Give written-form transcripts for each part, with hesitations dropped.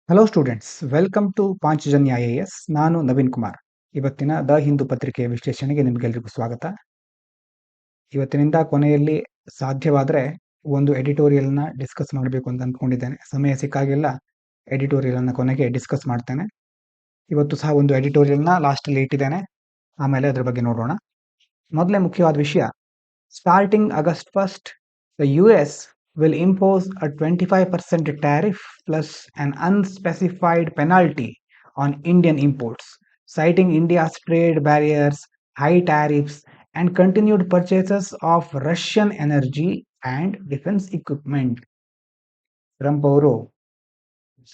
Hello students, welcome to Panchajanya IAS. ನಾನು ನವೀನ್ ಕುಮಾರ್. ಇವತ್ತಿನ the Hindu ಪತ್ರಿಕೆಯ ವಿಶ್ಲೇಷಣೆಗೆ ನಿಮಗೆಲ್ಲರಿಗೂ ಸ್ವಾಗತ. ಇವತ್ತಿನಿಂದ ಕೊನೆಯಲ್ಲಿ ಸಾಧ್ಯವಾದರೆ ಒಂದು ಎಡಿಟೋರಿಯಲ್ನ ಡಿಸ್ಕಸ್ ಮಾಡಬೇಕು ಅಂತ ಅಂದ್ಕೊಂಡಿದ್ದೇನೆ. ಸಮಯ ಸಿಕ್ಕಾಗೆಲ್ಲ ಎಡಿಟೋರಿಯಲ್ನ ಕೊನೆಗೆ ಡಿಸ್ಕಸ್ ಮಾಡ್ತೇನೆ. ಇವತ್ತು ಸಹ ಒಂದು ಎಡಿಟೋರಿಯಲ್ನ ಲಾಸ್ಟಲ್ಲಿ ಇಟ್ಟಿದ್ದೇನೆ, ಆಮೇಲೆ ಅದ್ರ ಬಗ್ಗೆ ನೋಡೋಣ. ಮೊದಲೇ ಮುಖ್ಯವಾದ ವಿಷಯ, starting August 1st, the US will impose a 25% tariff plus an unspecified penalty on Indian imports, citing India's trade barriers, high tariffs, and continued purchases of Russian energy and defense equipment. Trump ಅವರು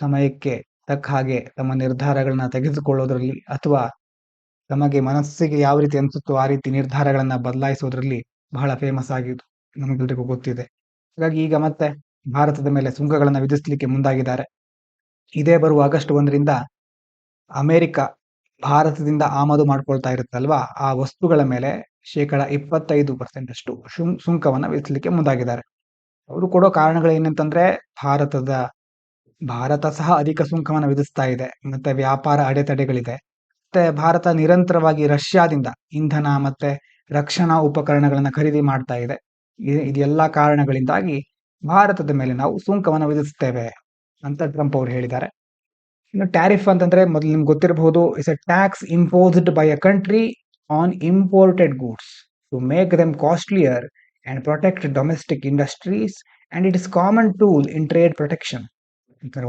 ಸಮಯಕ್ಕೆ ತಕ್ಕ ಹಾಗೆ ತಮ್ಮ ನಿರ್ಧಾರಗಳನ್ನ ತೆಗೆದುಕೊಳ್ಳೋದ್ರಲ್ಲಿ ಅಥವಾ ತಮಗೆ ಮನಸ್ಸಿಗೆ ಯಾವ ರೀತಿ ಅನಿಸುತ್ತೋ ಆ ರೀತಿ ನಿರ್ಧಾರಗಳನ್ನ ಬದಲಾಯಿಸೋದ್ರಲ್ಲಿ ಬಹಳ ಫೇಮಸ್ ಆಗಿದ್ದು ನಮಗೆಲ್ಲರಿಗೂ ಗೊತ್ತಿದೆ. ಹಾಗಾಗಿ ಈಗ ಮತ್ತೆ ಭಾರತದ ಮೇಲೆ ಸುಂಕಗಳನ್ನು ವಿಧಿಸಲಿಕ್ಕೆ ಮುಂದಾಗಿದ್ದಾರೆ. ಇದೇ ಬರುವ August 1ರಿಂದ ಅಮೆರಿಕ ಭಾರತದಿಂದ ಆಮದು ಮಾಡ್ಕೊಳ್ತಾ ಇರುತ್ತಲ್ವಾ, ಆ ವಸ್ತುಗಳ ಮೇಲೆ 25% ಅಷ್ಟು ಸುಂಕವನ್ನು ವಿಧಿಸಲಿಕ್ಕೆ ಮುಂದಾಗಿದ್ದಾರೆ. ಅವರು ಕೊಡೋ ಕಾರಣಗಳು ಏನಂತಂದ್ರೆ, ಭಾರತ ಸಹ ಅಧಿಕ ಸುಂಕವನ್ನು ವಿಧಿಸ್ತಾ ಇದೆ, ಮತ್ತೆ ವ್ಯಾಪಾರ ಅಡೆತಡೆಗಳಿದೆ, ಮತ್ತೆ ಭಾರತ ನಿರಂತರವಾಗಿ ರಷ್ಯಾದಿಂದ ಇಂಧನ ಮತ್ತೆ ರಕ್ಷಣಾ ಉಪಕರಣಗಳನ್ನ ಖರೀದಿ ಮಾಡ್ತಾ ಇದೆ. ಇದೆಲ್ಲ ಕಾರಣಗಳಿಂದಾಗಿ ಭಾರತದ ಮೇಲೆ ನಾವು ಸುಂಕವನ್ನು ವಿಧಿಸ್ತೇವೆ ಅಂತ ಟ್ರಂಪ್ ಅವರು ಹೇಳಿದ್ದಾರೆ. ಇನ್ನು ಟ್ಯಾರಿಫ್ ಅಂತಂದ್ರೆ ಮೊದಲು ನಿಮ್ಗೆ ಗೊತ್ತಿರಬಹುದು, it's a tax imposed by a country on imported goods to make them costlier and protect domestic industries and it is common tool in trade protection.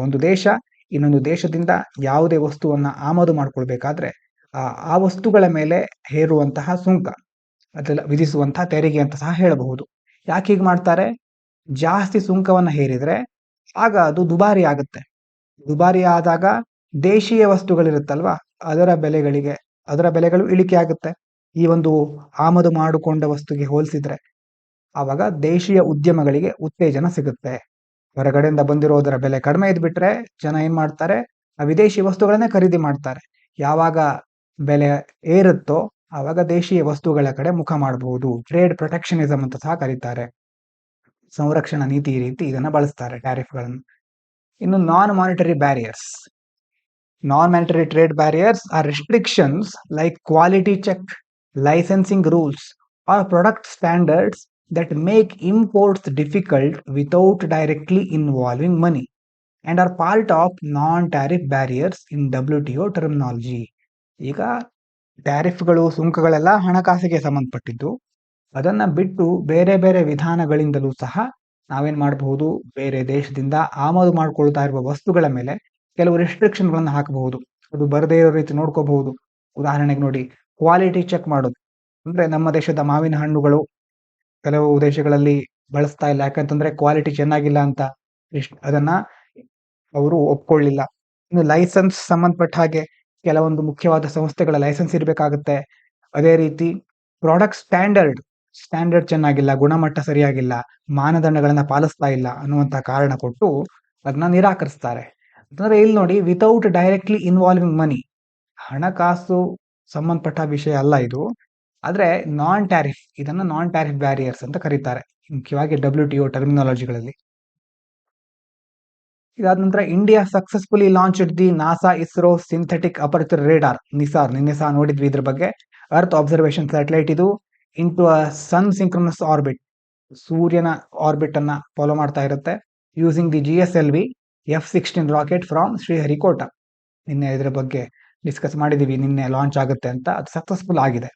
ಒಂದು ದೇಶ ಇನ್ನೊಂದು ದೇಶದಿಂದ ಯಾವುದೇ ವಸ್ತುವನ್ನ ಆಮದು ಮಾಡ್ಕೊಳ್ಬೇಕಾದ್ರೆ ಆ ವಸ್ತುಗಳ ಮೇಲೆ ಹೇರುವಂತಹ ಸುಂಕ, ಅದೆಲ್ಲ ವಿಧಿಸುವಂತಹ ತೆರಿಗೆ ಅಂತ ಸಹ ಹೇಳಬಹುದು. ಯಾಕೆ ಹೀಗೆ ಮಾಡ್ತಾರೆ? ಜಾಸ್ತಿ ಸುಂಕವನ್ನ ಹೇರಿದ್ರೆ ಆಗ ಅದು ದುಬಾರಿ ಆಗುತ್ತೆ. ದುಬಾರಿ ಆದಾಗ ದೇಶೀಯ ವಸ್ತುಗಳಿರುತ್ತಲ್ವಾ, ಅದರ ಬೆಲೆಗಳು ಇಳಿಕೆ ಆಗುತ್ತೆ. ಈ ಒಂದು ಆಮದು ಮಾಡಿಕೊಂಡ ವಸ್ತುಗೆ ಹೋಲಿಸಿದ್ರೆ ಆವಾಗ ದೇಶೀಯ ಉದ್ಯಮಗಳಿಗೆ ಉತ್ತೇಜನ ಸಿಗುತ್ತೆ. ಹೊರಗಡೆಯಿಂದ ಬಂದಿರೋದರ ಬೆಲೆ ಕಡಿಮೆ ಇದ್ಬಿಟ್ರೆ ಜನ ಏನ್ ಮಾಡ್ತಾರೆ, ಆ ವಿದೇಶಿ ವಸ್ತುಗಳನ್ನೇ ಖರೀದಿ ಮಾಡ್ತಾರೆ. ಯಾವಾಗ ಬೆಲೆ ಏರುತ್ತೋ ಆವಾಗ ದೇಶೀಯ ವಸ್ತುಗಳ ಕಡೆ ಮುಖ ಮಾಡಬಹುದು. ಟ್ರೇಡ್ ಪ್ರೊಟೆಕ್ಷನಿಸಮ್ ಅಂತ ಸಹ ಕರೀತಾರೆ. ಸಂರಕ್ಷಣಾ ನೀತಿ ರೀತಿ ಇದನ್ನ ಬಳಸ್ತಾರೆ ಟ್ಯಾರಿಫ್ಗಳನ್ನು. ಇನ್ನು non monetary trade barriers or restrictions like quality check, licensing rules or product standards that make imports difficult without directly involving money and are part of non-tariff barriers in WTO terminology. ಈಗ ಟ್ಯಾರಿಫ್ಗಳು, ಸುಂಕಗಳೆಲ್ಲ ಹಣಕಾಸಿಗೆ ಸಂಬಂಧಪಟ್ಟಿದ್ದು. ಅದನ್ನ ಬಿಟ್ಟು ಬೇರೆ ಬೇರೆ ವಿಧಾನಗಳಿಂದಲೂ ಸಹ ನಾವೇನ್ ಮಾಡಬಹುದು, ಬೇರೆ ದೇಶದಿಂದ ಆಮದು ಮಾಡ್ಕೊಳ್ತಾ ಇರುವ ವಸ್ತುಗಳ ಮೇಲೆ ಕೆಲವು ರೆಸ್ಟ್ರಿಕ್ಷನ್ಗಳನ್ನು ಹಾಕಬಹುದು. ಅದು ಬರದೇ ಇರೋ ರೀತಿ ನೋಡ್ಕೋಬಹುದು. ಉದಾಹರಣೆಗೆ ನೋಡಿ, ಕ್ವಾಲಿಟಿ ಚೆಕ್ ಮಾಡೋದು ಅಂದ್ರೆ, ನಮ್ಮ ದೇಶದ ಮಾವಿನ ಹಣ್ಣುಗಳು ಕೆಲವು ದೇಶಗಳಲ್ಲಿ ಬಳಸ್ತಾ ಇಲ್ಲ, ಯಾಕಂತಂದ್ರೆ ಕ್ವಾಲಿಟಿ ಚೆನ್ನಾಗಿಲ್ಲ ಅಂತ ಅದನ್ನ ಅವರು ಒಪ್ಕೊಳ್ಳಿಲ್ಲ. ಇನ್ನು ಲೈಸೆನ್ಸ್ ಸಂಬಂಧಪಟ್ಟ ಹಾಗೆ ಕೆಲವೊಂದು ಮುಖ್ಯವಾದ ಸಂಸ್ಥೆಗಳ ಲೈಸೆನ್ಸ್ ಇರಬೇಕಾಗುತ್ತೆ. ಅದೇ ರೀತಿ ಪ್ರಾಡಕ್ಟ್ ಸ್ಟ್ಯಾಂಡರ್ಡ್ ಚೆನ್ನಾಗಿಲ್ಲ, ಗುಣಮಟ್ಟ ಸರಿಯಾಗಿಲ್ಲ, ಮಾನದಂಡಗಳನ್ನ ಪಾಲಿಸ್ತಾ ಇಲ್ಲ ಅನ್ನುವಂತ ಕಾರಣ ಕೊಟ್ಟು ಅದನ್ನ ನಿರಾಕರಿಸ್ತಾರೆ. ಅಂತಂದ್ರೆ ಇಲ್ಲಿ ನೋಡಿ, ವಿತೌಟ್ ಡೈರೆಕ್ಟ್ಲಿ ಇನ್ವಾಲ್ವಿಂಗ್ ಮನಿ, ಹಣಕಾಸು ಸಂಬಂಧಪಟ್ಟ ವಿಷಯ ಅಲ್ಲ ಇದು. ಆದ್ರೆ ಇದನ್ನ ನಾನ್ ಟ್ಯಾರಿಫ್ ಬ್ಯಾರಿಯರ್ಸ್ ಅಂತ ಕರೀತಾರೆ, ಮುಖ್ಯವಾಗಿ WTO ಟರ್ಮಿನಾಲಜಿಗಳಲ್ಲಿ. ಇದಾದ ನಂತರ India successfully launched the NASA ISRO synthetic aperture radar NISAR. ನಿನ್ನೆ ಸಹ ನೋಡಿದ್ವಿ ಇದ್ರ ಬಗ್ಗೆ. ಅರ್ತ್ ಅಬ್ಸರ್ವೇಷನ್ ಸ್ಯಾಟಲೈಟ್ ಇದು into a sun synchronous orbit, ಸೂರ್ಯನ ಆರ್ಬಿಟ್ ಅನ್ನ ಫಾಲೋ ಮಾಡ್ತಾ ಇರುತ್ತೆ, using the GSLV F-16 rocket from Sriharikota. ನಿನ್ನೆ ಇದ್ರ ಬಗ್ಗೆ ಡಿಸ್ಕಸ್ ಮಾಡಿದೀವಿ, ನಿನ್ನೆ ಲಾಂಚ್ ಆಗುತ್ತೆ ಅಂತ. ಅದು ಸಕ್ಸಸ್ಫುಲ್ ಆಗಿದೆ.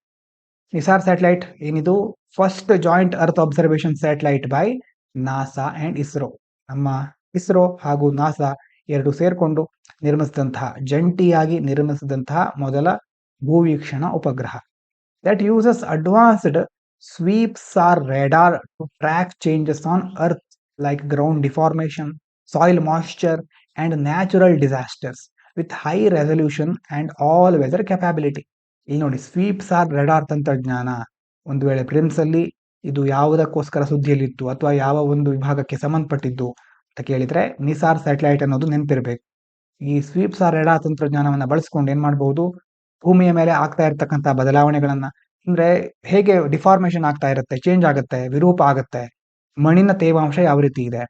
ನಿಸಾರ್ ಸ್ಯಾಟಲೈಟ್ ಏನಿದು first joint earth observation satellite by NASA and ISRO. ನಮ್ಮ ಇಸ್ರೋ ಹಾಗೂ ನಾಸಾ ಎರಡು ಸೇರ್ಕೊಂಡು ಜಂಟಿಯಾಗಿ ನಿರ್ಮಿಸಿದಂತಹ ಮೊದಲ ಭೂವೀಕ್ಷಣಾ ಉಪಗ್ರಹ. That uses advanced SweepSAR radar to track changes on earth like ground deformation, soil moisture and natural disasters with high resolution and all weather capability. ಇಲ್ಲಿ ನೋಡಿ, ಸ್ವೀಪ್ಸಾರ್ ರೇಡಾರ್ ತಂತ್ರಜ್ಞಾನ ಒಂದು ವೇಳೆ ಪ್ರಿಮ್ಸ್ ಅಲ್ಲಿ ಇದು ಯಾವುದಕ್ಕೋಸ್ಕರ ಸುದ್ದಿಯಲ್ಲಿತ್ತು ಅಥವಾ ಯಾವ ಒಂದು ವಿಭಾಗಕ್ಕೆ ಸಂಬಂಧಪಟ್ಟಿದ್ದು ಅಂತ ಕೇಳಿದ್ರೆ ನಿಸಾರ್ ಸ್ಯಾಟಲೈಟ್ ಅನ್ನೋದು ನೆನಪಿರ್ಬೇಕು. ಈ ಸ್ವೀಪ್ಸಾರ್ ರೇಡಾರ್ ತಂತ್ರಜ್ಞಾನವನ್ನ ಬಳಸ್ಕೊಂಡು ಏನ್ ಮಾಡಬಹುದು, ಭೂಮಿಯ ಮೇಲೆ ಆಗ್ತಾ ಇರತಕ್ಕಂತ ಬದಲಾವಣೆಗಳನ್ನ, ಅಂದ್ರೆ ಹೇಗೆ ಡಿಫಾರ್ಮೇಶನ್ ಆಗ್ತಾ ಇರುತ್ತೆ, ಚೇಂಜ್ ಆಗುತ್ತೆ, ವಿರೂಪ ಆಗುತ್ತೆ, ಮಣ್ಣಿನ ತೇವಾಂಶ ಯಾವ ರೀತಿ ಇದೆ,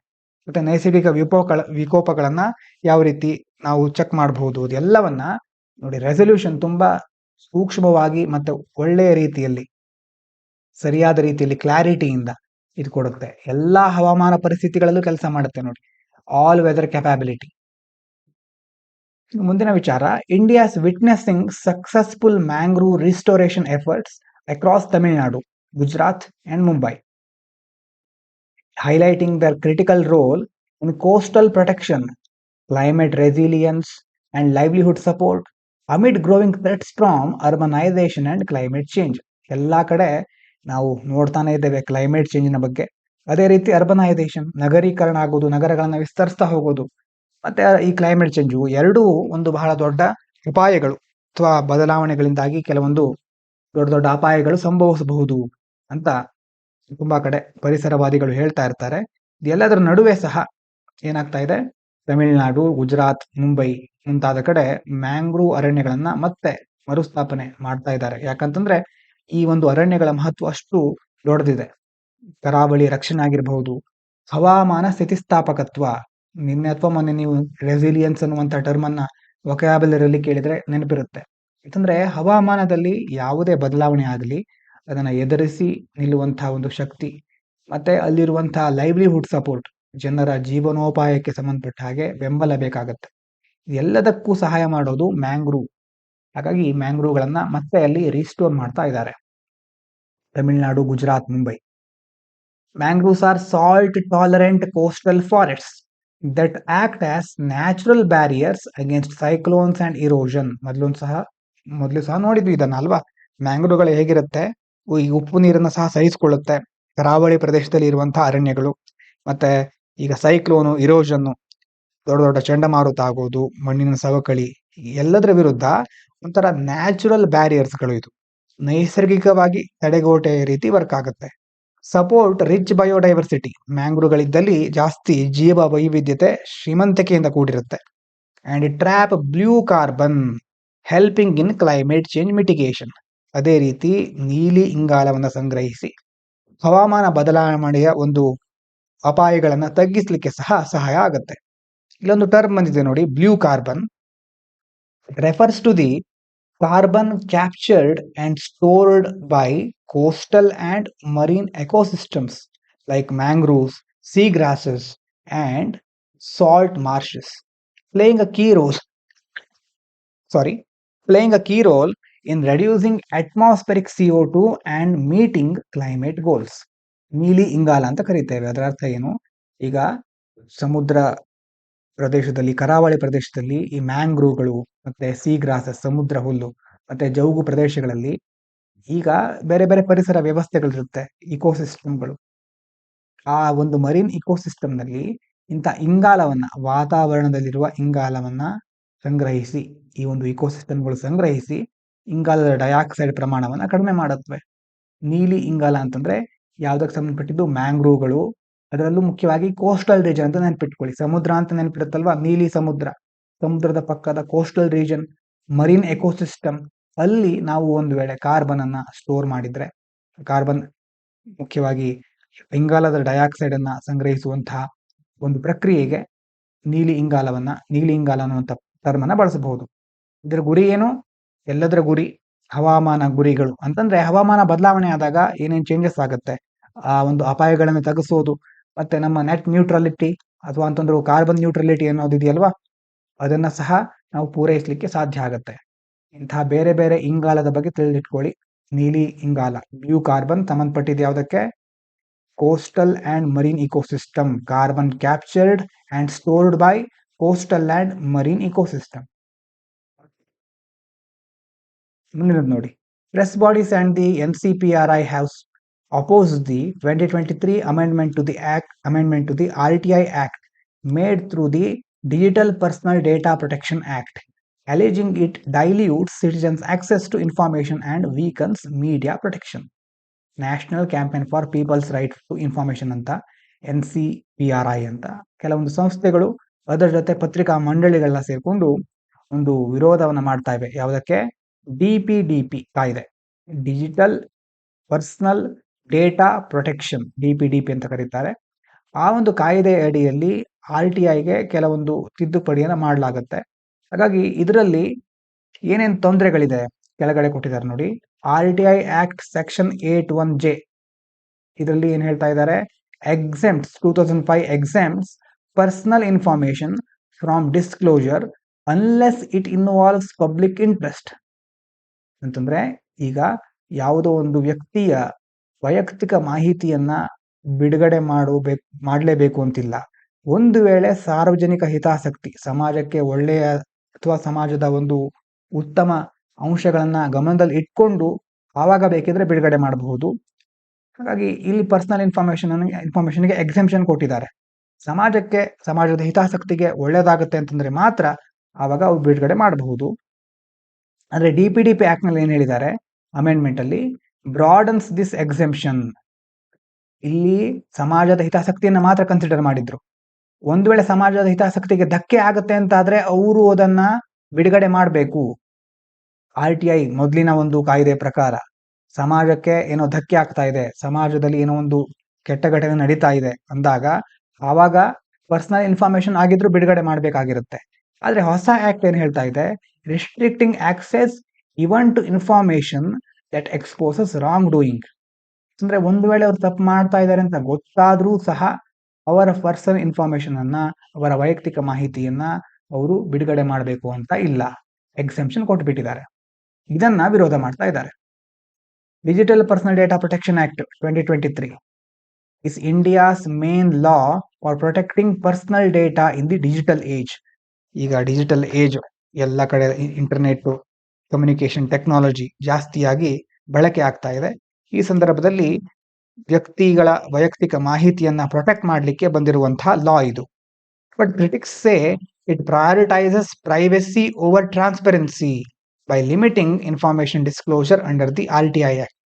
ಮತ್ತೆ ನೈಸರ್ಗಿಕ ವಿಕೋಪಗಳನ್ನ ಯಾವ ರೀತಿ ನಾವು ಚೆಕ್ ಮಾಡಬಹುದು. ಅದೆಲ್ಲವನ್ನ ನೋಡಿ, ರೆಸಲ್ಯೂಷನ್ ತುಂಬಾ ಸೂಕ್ಷ್ಮವಾಗಿ ಮತ್ತೆ ಒಳ್ಳೆಯ ರೀತಿಯಲ್ಲಿ, ಸರಿಯಾದ ರೀತಿಯಲ್ಲಿ ಕ್ಲಾರಿಟಿಯಿಂದ ಇದು ಕೊಡುತ್ತೆ. ಎಲ್ಲಾ ಹವಾಮಾನ ಪರಿಸ್ಥಿತಿಗಳಲ್ಲೂ ಕೆಲಸ ಮಾಡುತ್ತೆ ನೋಡಿ, ಆಲ್ ವೆದರ್ ಕೆಪಾಬಿಲಿಟಿ. ಮುಂದಿನ ವಿಚಾರ, India's witnessing successful mangrove restoration efforts across Tamil Nadu, Gujarat and Mumbai, highlighting their critical role in coastal protection, climate resilience, and livelihood support amid growing threats from urbanization and climate change. ಎಲ್ಲ ಕಡೆ ನಾವು ನೋಡ್ತಾನೆ ಇದ್ದೇವೆ climate ಚೇಂಜಿನ ಬಗ್ಗೆ. ಅದೇ ರೀತಿ ಅರ್ಬನೈಸೇಷನ್, ನಗರೀಕರಣ ಆಗೋದು, ನಗರಗಳನ್ನು ವಿಸ್ತರಿಸ್ತಾ ಹೋಗೋದು, ಮತ್ತೆ ಈ ಕ್ಲೈಮೇಟ್ ಚೇಂಜು ಎರಡೂ ಒಂದು ಬಹಳ ದೊಡ್ಡ ಅಪಾಯಗಳು ಅಥವಾ ಬದಲಾವಣೆಗಳಿಂದಾಗಿ ಕೆಲವೊಂದು ದೊಡ್ಡ ದೊಡ್ಡ ಅಪಾಯಗಳು ಸಂಭವಿಸಬಹುದು ಅಂತ ತುಂಬಾ ಕಡೆ ಪರಿಸರವಾದಿಗಳು ಹೇಳ್ತಾ ಇರ್ತಾರೆ. ಎಲ್ಲದರ ನಡುವೆ ಸಹ ಏನಾಗ್ತಾ ಇದೆ, ತಮಿಳುನಾಡು, ಗುಜರಾತ್, ಮುಂಬೈ ಮುಂತಾದ ಕಡೆ ಮ್ಯಾಂಗ್ರೂವ್ ಅರಣ್ಯಗಳನ್ನ ಮತ್ತೆ ಮರುಸ್ಥಾಪನೆ ಮಾಡ್ತಾ ಇದ್ದಾರೆ. ಯಾಕಂತಂದ್ರೆ ಈ ಒಂದು ಅರಣ್ಯಗಳ ಮಹತ್ವ ಅಷ್ಟು ದೊಡ್ಡದಿದೆ. ಕರಾವಳಿ ರಕ್ಷಣೆ ಆಗಿರಬಹುದು, ಹವಾಮಾನ ಸ್ಥಿತಿಸ್ಥಾಪಕತ್ವ, ನಿನ್ನೆ ಅಥವಾ ಮೊನ್ನೆ ನೀವು ರೆಸಿಲಿಯನ್ಸ್ ಅನ್ನುವಂಥ ಟರ್ಮ್ ಅನ್ನ ವೊಕ್ಯಾಬುಲರಿಯಲ್ಲಿ ಕೇಳಿದ್ರೆ ನೆನಪಿರುತ್ತೆ. ಯಾಕಂದ್ರೆ ಹವಾಮಾನದಲ್ಲಿ ಯಾವುದೇ ಬದಲಾವಣೆ ಆಗಲಿ ಅದನ್ನ ಎದುರಿಸಿ ನಿಲ್ಲುವಂತಹ ಒಂದು ಶಕ್ತಿ, ಮತ್ತೆ ಅಲ್ಲಿರುವಂತಹ ಲೈವ್ಲಿಹುಡ್ ಸಪೋರ್ಟ್, ಜನರ ಜೀವನೋಪಾಯಕ್ಕೆ ಸಂಬಂಧಪಟ್ಟ ಹಾಗೆ ಬೆಂಬಲ ಬೇಕಾಗತ್ತೆ. ಎಲ್ಲದಕ್ಕೂ ಸಹಾಯ ಮಾಡೋದು ಮ್ಯಾಂಗ್ರೂವ್. ಹಾಗಾಗಿ ಮ್ಯಾಂಗ್ರೂವ್ಗಳನ್ನ ಮತ್ತೆ ಅಲ್ಲಿ ರೀಸ್ಟೋರ್ ಮಾಡ್ತಾ ಇದ್ದಾರೆ, Tamil Nadu, Gujarat, Mumbai. Mangroves are salt tolerant coastal forests that act as natural barriers against cyclones and erosion. ಮೊದಲು ಸಹ ನೋಡಿದ್ವಿ ಇದನ್ನ ಅಲ್ವಾ. ಮ್ಯಾಂಗ್ರೂವ್ಗಳು ಹೇಗಿರುತ್ತೆ, ಈ ಉಪ್ಪು ನೀರನ್ನ ಸಹ ಸಹಿಸಿಕೊಳ್ಳುತ್ತೆ. ಕರಾವಳಿ ಪ್ರದೇಶದಲ್ಲಿ ಇರುವಂತಹ ಅರಣ್ಯಗಳು, ಮತ್ತೆ ಈಗ ಸೈಕ್ಲೋನು, ಇರೋಷನ್ನು, ದೊಡ್ಡ ದೊಡ್ಡ ಚಂಡಮಾರುತ ಆಗೋದು, ಮಣ್ಣಿನ ಸವಕಳಿ, ಎಲ್ಲದರ ವಿರುದ್ಧ ಒಂಥರ ನ್ಯಾಚುರಲ್ ಬ್ಯಾರಿಯರ್ಸ್ಗಳು, ಇದು ನೈಸರ್ಗಿಕವಾಗಿ ತಡೆಗೋಟೆಯ ರೀತಿ ವರ್ಕ್ ಆಗುತ್ತೆ. ಸಪೋರ್ಟ್ ರಿಚ್ ಬಯೋಡೈವರ್ಸಿಟಿ, ಮ್ಯಾಂಗ್ರೂವ್ಗಳಿದ್ದಲ್ಲಿ ಜಾಸ್ತಿ ಜೀವ ವೈವಿಧ್ಯತೆ ಶ್ರೀಮಂತಿಕೆಯಿಂದ ಕೂಡಿರುತ್ತೆ. And trap blue carbon, helping in climate change mitigation. ಅದೇ ರೀತಿ ನೀಲಿ ಇಂಗಾಲವನ್ನು ಸಂಗ್ರಹಿಸಿ ಹವಾಮಾನ ಬದಲಾವಣೆಯ ಒಂದು ಅಪಾಯಗಳನ್ನು ತಗ್ಗಿಸಲಿಕ್ಕೆ ಸಹ ಸಹಾಯ ಆಗುತ್ತೆ. ಇಲ್ಲೊಂದು ಟರ್ಮ್ ಬಂದಿದೆ ನೋಡಿ, blue carbon. Refers to the carbon captured and stored by coastal and marine ecosystems like mangroves, sea grasses and salt marshes, playing a key role in reducing atmospheric CO2 and meeting climate goals. ನೀಲಿ ಇಂಗಾಲ ಅಂತ ಕರೀತೇವೆ. ಅದರ ಅರ್ಥ ಏನು, ಈಗ ಸಮುದ್ರ ಪ್ರದೇಶದಲ್ಲಿ, ಕರಾವಳಿ ಪ್ರದೇಶದಲ್ಲಿ ಈ ಮ್ಯಾಂಗ್ರೂವ್ಗಳು ಮತ್ತೆ ಸೀ ಗ್ರಾಸಸ್, ಸಮುದ್ರ ಹುಲ್ಲು, ಮತ್ತೆ ಜೌಗು ಪ್ರದೇಶಗಳಲ್ಲಿ ಈಗ ಬೇರೆ ಬೇರೆ ಪರಿಸರ ವ್ಯವಸ್ಥೆಗಳಿರುತ್ತೆ, ಇಕೋಸಿಸ್ಟಮ್ಗಳು. ಆ ಒಂದು ಮರೀನ್ ಇಕೋಸಿಸ್ಟಮ್ನಲ್ಲಿ ಇಂಥ ಇಂಗಾಲವನ್ನ, ವಾತಾವರಣದಲ್ಲಿರುವ ಇಂಗಾಲವನ್ನ ಸಂಗ್ರಹಿಸಿ, ಈ ಒಂದು ಇಕೋಸಿಸ್ಟಮ್ಗಳು ಸಂಗ್ರಹಿಸಿ ಇಂಗಾಲದ ಡೈಆಕ್ಸೈಡ್ ಪ್ರಮಾಣವನ್ನ ಕಡಿಮೆ ಮಾಡುತ್ತವೆ. ನೀಲಿ ಇಂಗಾಲ ಅಂತಂದ್ರೆ ಯಾವ್ದಕ್ಕೆ ಸಂಬಂಧಪಟ್ಟಿದ್ದು, ಮ್ಯಾಂಗ್ರೂವ್ಗಳು. ಅದರಲ್ಲೂ ಮುಖ್ಯವಾಗಿ ಕೋಸ್ಟಲ್ ರೀಜನ್ ಅಂತ ನೆನ್ಪಿಟ್ಕೊಳ್ಳಿ. ಸಮುದ್ರ ಅಂತ ನೆನಪಿರುತ್ತಲ್ವಾ, ನೀಲಿ ಸಮುದ್ರ, ಸಮುದ್ರದ ಪಕ್ಕದ ಕೋಸ್ಟಲ್ ರೀಜನ್, ಮರೀನ್ ಎಕೋಸಿಸ್ಟಮ್, ಅಲ್ಲಿ ನಾವು ಒಂದು ವೇಳೆ ಕಾರ್ಬನ್ ಅನ್ನ ಸ್ಟೋರ್ ಮಾಡಿದ್ರೆ, ಕಾರ್ಬನ್ ಮುಖ್ಯವಾಗಿ ಇಂಗಾಲದ ಡೈಆಕ್ಸೈಡ್ ಅನ್ನ ಸಂಗ್ರಹಿಸುವಂತಹ ಒಂದು ಪ್ರಕ್ರಿಯೆಗೆ ನೀಲಿ ಇಂಗಾಲ ಅನ್ನುವಂಥ ಟರ್ಮ್ ಅನ್ನ ಬಳಸಬಹುದು. ಇದರ ಗುರಿ ಏನು, ಎಲ್ಲದರ ಗುರಿ ಹವಾಮಾನ ಗುರಿಗಳು ಅಂತಂದ್ರೆ ಹವಾಮಾನ ಬದಲಾವಣೆ ಆದಾಗ ಏನೇನು ಚೇಂಜಸ್ ಆಗುತ್ತೆ, ಆ ಒಂದು ಅಪಾಯಗಳನ್ನು ತಗ್ಗಿಸೋದು, ಮತ್ತೆ ನಮ್ಮ ನೆಟ್ ನ್ಯೂಟ್ರಲಿಟಿ ಅಥವಾ ಅಂತಂದ್ರೆ ಕಾರ್ಬನ್ ನ್ಯೂಟ್ರಲಿಟಿ ಅನ್ನೋದಿದೆಯಲ್ವಾ, ಅದನ್ನ ಸಹ ನಾವು ಪೂರೈಸಲಿಕ್ಕೆ ಸಾಧ್ಯ ಆಗುತ್ತೆ. ಇಂತಹ ಬೇರೆ ಬೇರೆ ಇಂಗಾಲದ ಬಗ್ಗೆ ತಿಳಿದಿಟ್ಕೊಳ್ಳಿ. ನೀಲಿ ಇಂಗಾಲ, ಬ್ಲೂ ಕಾರ್ಬನ್, ಸಂಬಂಧಪಟ್ಟಿದ್ದು ಯಾವುದಕ್ಕೆ, coastal and marine ecosystem, carbon captured and stored by coastal and marine ecosystem. ಮುಂದಿನದು ನೋಡಿ, press bodies and the NCPRI have opposed the 2023 amendment to the RTI Act made through the Digital Personal Data Protection Act, alleging it dilutes citizens' access to information and weakens media protection. National campaign for people's right to information ಅಂತ, NCPRI ಅಂತ ಕೆಲವೊಂದು ಸಂಸ್ಥೆಗಳು ಅದರ ಜೊತೆ ಪತ್ರಿಕಾ ಮಂಡಳಿಗಳನ್ನ ಸೇರ್ಕೊಂಡು ಒಂದು ವಿರೋಧವನ್ನ ಮಾಡ್ತಾ ಇವೆ. ಯಾವುದಕ್ಕೆ, DPDP ಕಾಯ್ದೆ, digital personal data protection, DPDP ಅಂತ ಕರೀತಾರೆ. ಆ ಒಂದು ಕಾಯ್ದೆ ಅಡಿಯಲ್ಲಿ RTIಗೆ ಕೆಲವೊಂದು ತಿದ್ದುಪಡಿಯನ್ನು ಮಾಡಲಾಗುತ್ತೆ. ಹಾಗಾಗಿ ಇದರಲ್ಲಿ ಏನೇನು ತೊಂದರೆಗಳಿದೆ ಕೆಳಗಡೆ ಕೊಟ್ಟಿದ್ದಾರೆ ನೋಡಿ. RTI ಆಕ್ಟ್ ಸೆಕ್ಷನ್ 81J ಇದರಲ್ಲಿ ಏನ್ ಹೇಳ್ತಾ ಇದ್ದಾರೆ, exempts 2005 exempts personal information from disclosure unless it involves public interest. ಅಂತಂದ್ರೆ ಈಗ ಯಾವುದೋ ಒಂದು ವ್ಯಕ್ತಿಯ ವೈಯಕ್ತಿಕ ಮಾಹಿತಿಯನ್ನ ಬಿಡುಗಡೆ ಮಾಡಲೇಬೇಕು ಅಂತಿಲ್ಲ. ಒಂದು ವೇಳೆ ಸಾರ್ವಜನಿಕ ಹಿತಾಸಕ್ತಿ, ಸಮಾಜಕ್ಕೆ ಒಳ್ಳೆಯ ಅಥವಾ ಸಮಾಜದ ಒಂದು ಉತ್ತಮ ಅಂಶಗಳನ್ನ ಗಮನದಲ್ಲಿ ಇಟ್ಕೊಂಡು ಆವಾಗ ಬೇಕಿದ್ರೆ ಬಿಡುಗಡೆ ಮಾಡಬಹುದು. ಹಾಗಾಗಿ ಇಲ್ಲಿ ಪರ್ಸನಲ್ ಇನ್ಫಾರ್ಮೇಶನ್ಗೆ ಎಕ್ಸೆಂಪ್ಷನ್ ಕೊಟ್ಟಿದ್ದಾರೆ. ಸಮಾಜದ ಹಿತಾಸಕ್ತಿಗೆ ಒಳ್ಳೇದಾಗುತ್ತೆ ಅಂತಂದ್ರೆ ಮಾತ್ರ ಆವಾಗ ಅವ್ರು ಬಿಡುಗಡೆ ಮಾಡಬಹುದು. ಅಂದ್ರೆ DPDP ಆಕ್ಟ್ ನಲ್ಲಿ ಏನ್ ಹೇಳಿದ್ದಾರೆ, ಅಮೆಂಡ್ಮೆಂಟ್ ಅಲ್ಲಿ ಬ್ರಾಡನ್ಸ್ ದಿಸ್ ಎಕ್ಸೆಂಪ್ಷನ್. ಇಲ್ಲಿ ಸಮಾಜದ ಹಿತಾಸಕ್ತಿಯನ್ನ ಮಾತ್ರ ಕನ್ಸಿಡರ್ ಮಾಡಿದ್ರು. ಒಂದು ವೇಳೆ ಸಮಾಜದ ಹಿತಾಸಕ್ತಿಗೆ ಧಕ್ಕೆ ಆಗುತ್ತೆ ಅಂತ ಆದ್ರೆ ಅವರು ಅದನ್ನ ಬಿಡುಗಡೆ ಮಾಡಬೇಕು. RTI ಮೊದಲಿನ ಒಂದು ಕಾಯ್ದೆ ಪ್ರಕಾರ ಸಮಾಜಕ್ಕೆ ಏನೋ ಧಕ್ಕೆ ಆಗ್ತಾ ಇದೆ, ಸಮಾಜದಲ್ಲಿ ಏನೋ ಒಂದು ಕೆಟ್ಟ ಘಟನೆ ನಡೀತಾ ಇದೆ ಅಂದಾಗ ಆವಾಗ ಪರ್ಸನಲ್ ಇನ್ಫಾರ್ಮೇಶನ್ ಆಗಿದ್ರು ಬಿಡುಗಡೆ ಮಾಡಬೇಕಾಗಿರುತ್ತೆ. ಆದ್ರೆ ಹೊಸ ಆಕ್ಟ್ ಏನ್ ಹೇಳ್ತಾ ಇದೆ, restricting access even to information that exposes wrongdoing. ಅಂದ್ರೆ ಒಂದು ವೇಳೆ ಅವ್ರು ತಪ್ಪು ಮಾಡ್ತಾ ಇದ್ದಾರೆ ಅಂತ ಗೊತ್ತಾದ್ರೂ ಸಹ ಅವರ ಪರ್ಸನಲ್ ಇನ್ಫಾರ್ಮೇಶನ್ ಅನ್ನ, ಅವರ ವೈಯಕ್ತಿಕ ಮಾಹಿತಿಯನ್ನ ಅವರು ಬಿಡುಗಡೆ ಮಾಡಬೇಕು ಅಂತ ಇಲ್ಲ, ಎಕ್ಸೆಂಪ್ಷನ್ ಕೊಟ್ಬಿಟ್ಟಿದ್ದಾರೆ. ಇದನ್ನ ವಿರೋಧ ಮಾಡ್ತಾ ಇದ್ದಾರೆ. Digital personal data protection act 2023 is India's main law for protecting personal data in the digital age. ಈಗ ಡಿಜಿಟಲ್ ಏಜ್, ಎಲ್ಲ ಕಡೆ ಇಂಟರ್ನೆಟ್ ಕಮ್ಯುನಿಕೇಶನ್ ಟೆಕ್ನಾಲಜಿ ಜಾಸ್ತಿಯಾಗಿ ಬಳಕೆ ಆಗ್ತಾ ಇದೆ. ಈ ಸಂದರ್ಭದಲ್ಲಿ ವ್ಯಕ್ತಿಗಳ ವೈಯಕ್ತಿಕ ಮಾಹಿತಿಯನ್ನ ಪ್ರೊಟೆಕ್ಟ್ ಮಾಡಲಿಕ್ಕೆ ಬಂದಿರುವಂತಹ ಲಾ ಇದು. But critics say it prioritises privacy over transparency by limiting information disclosure under the RTI act.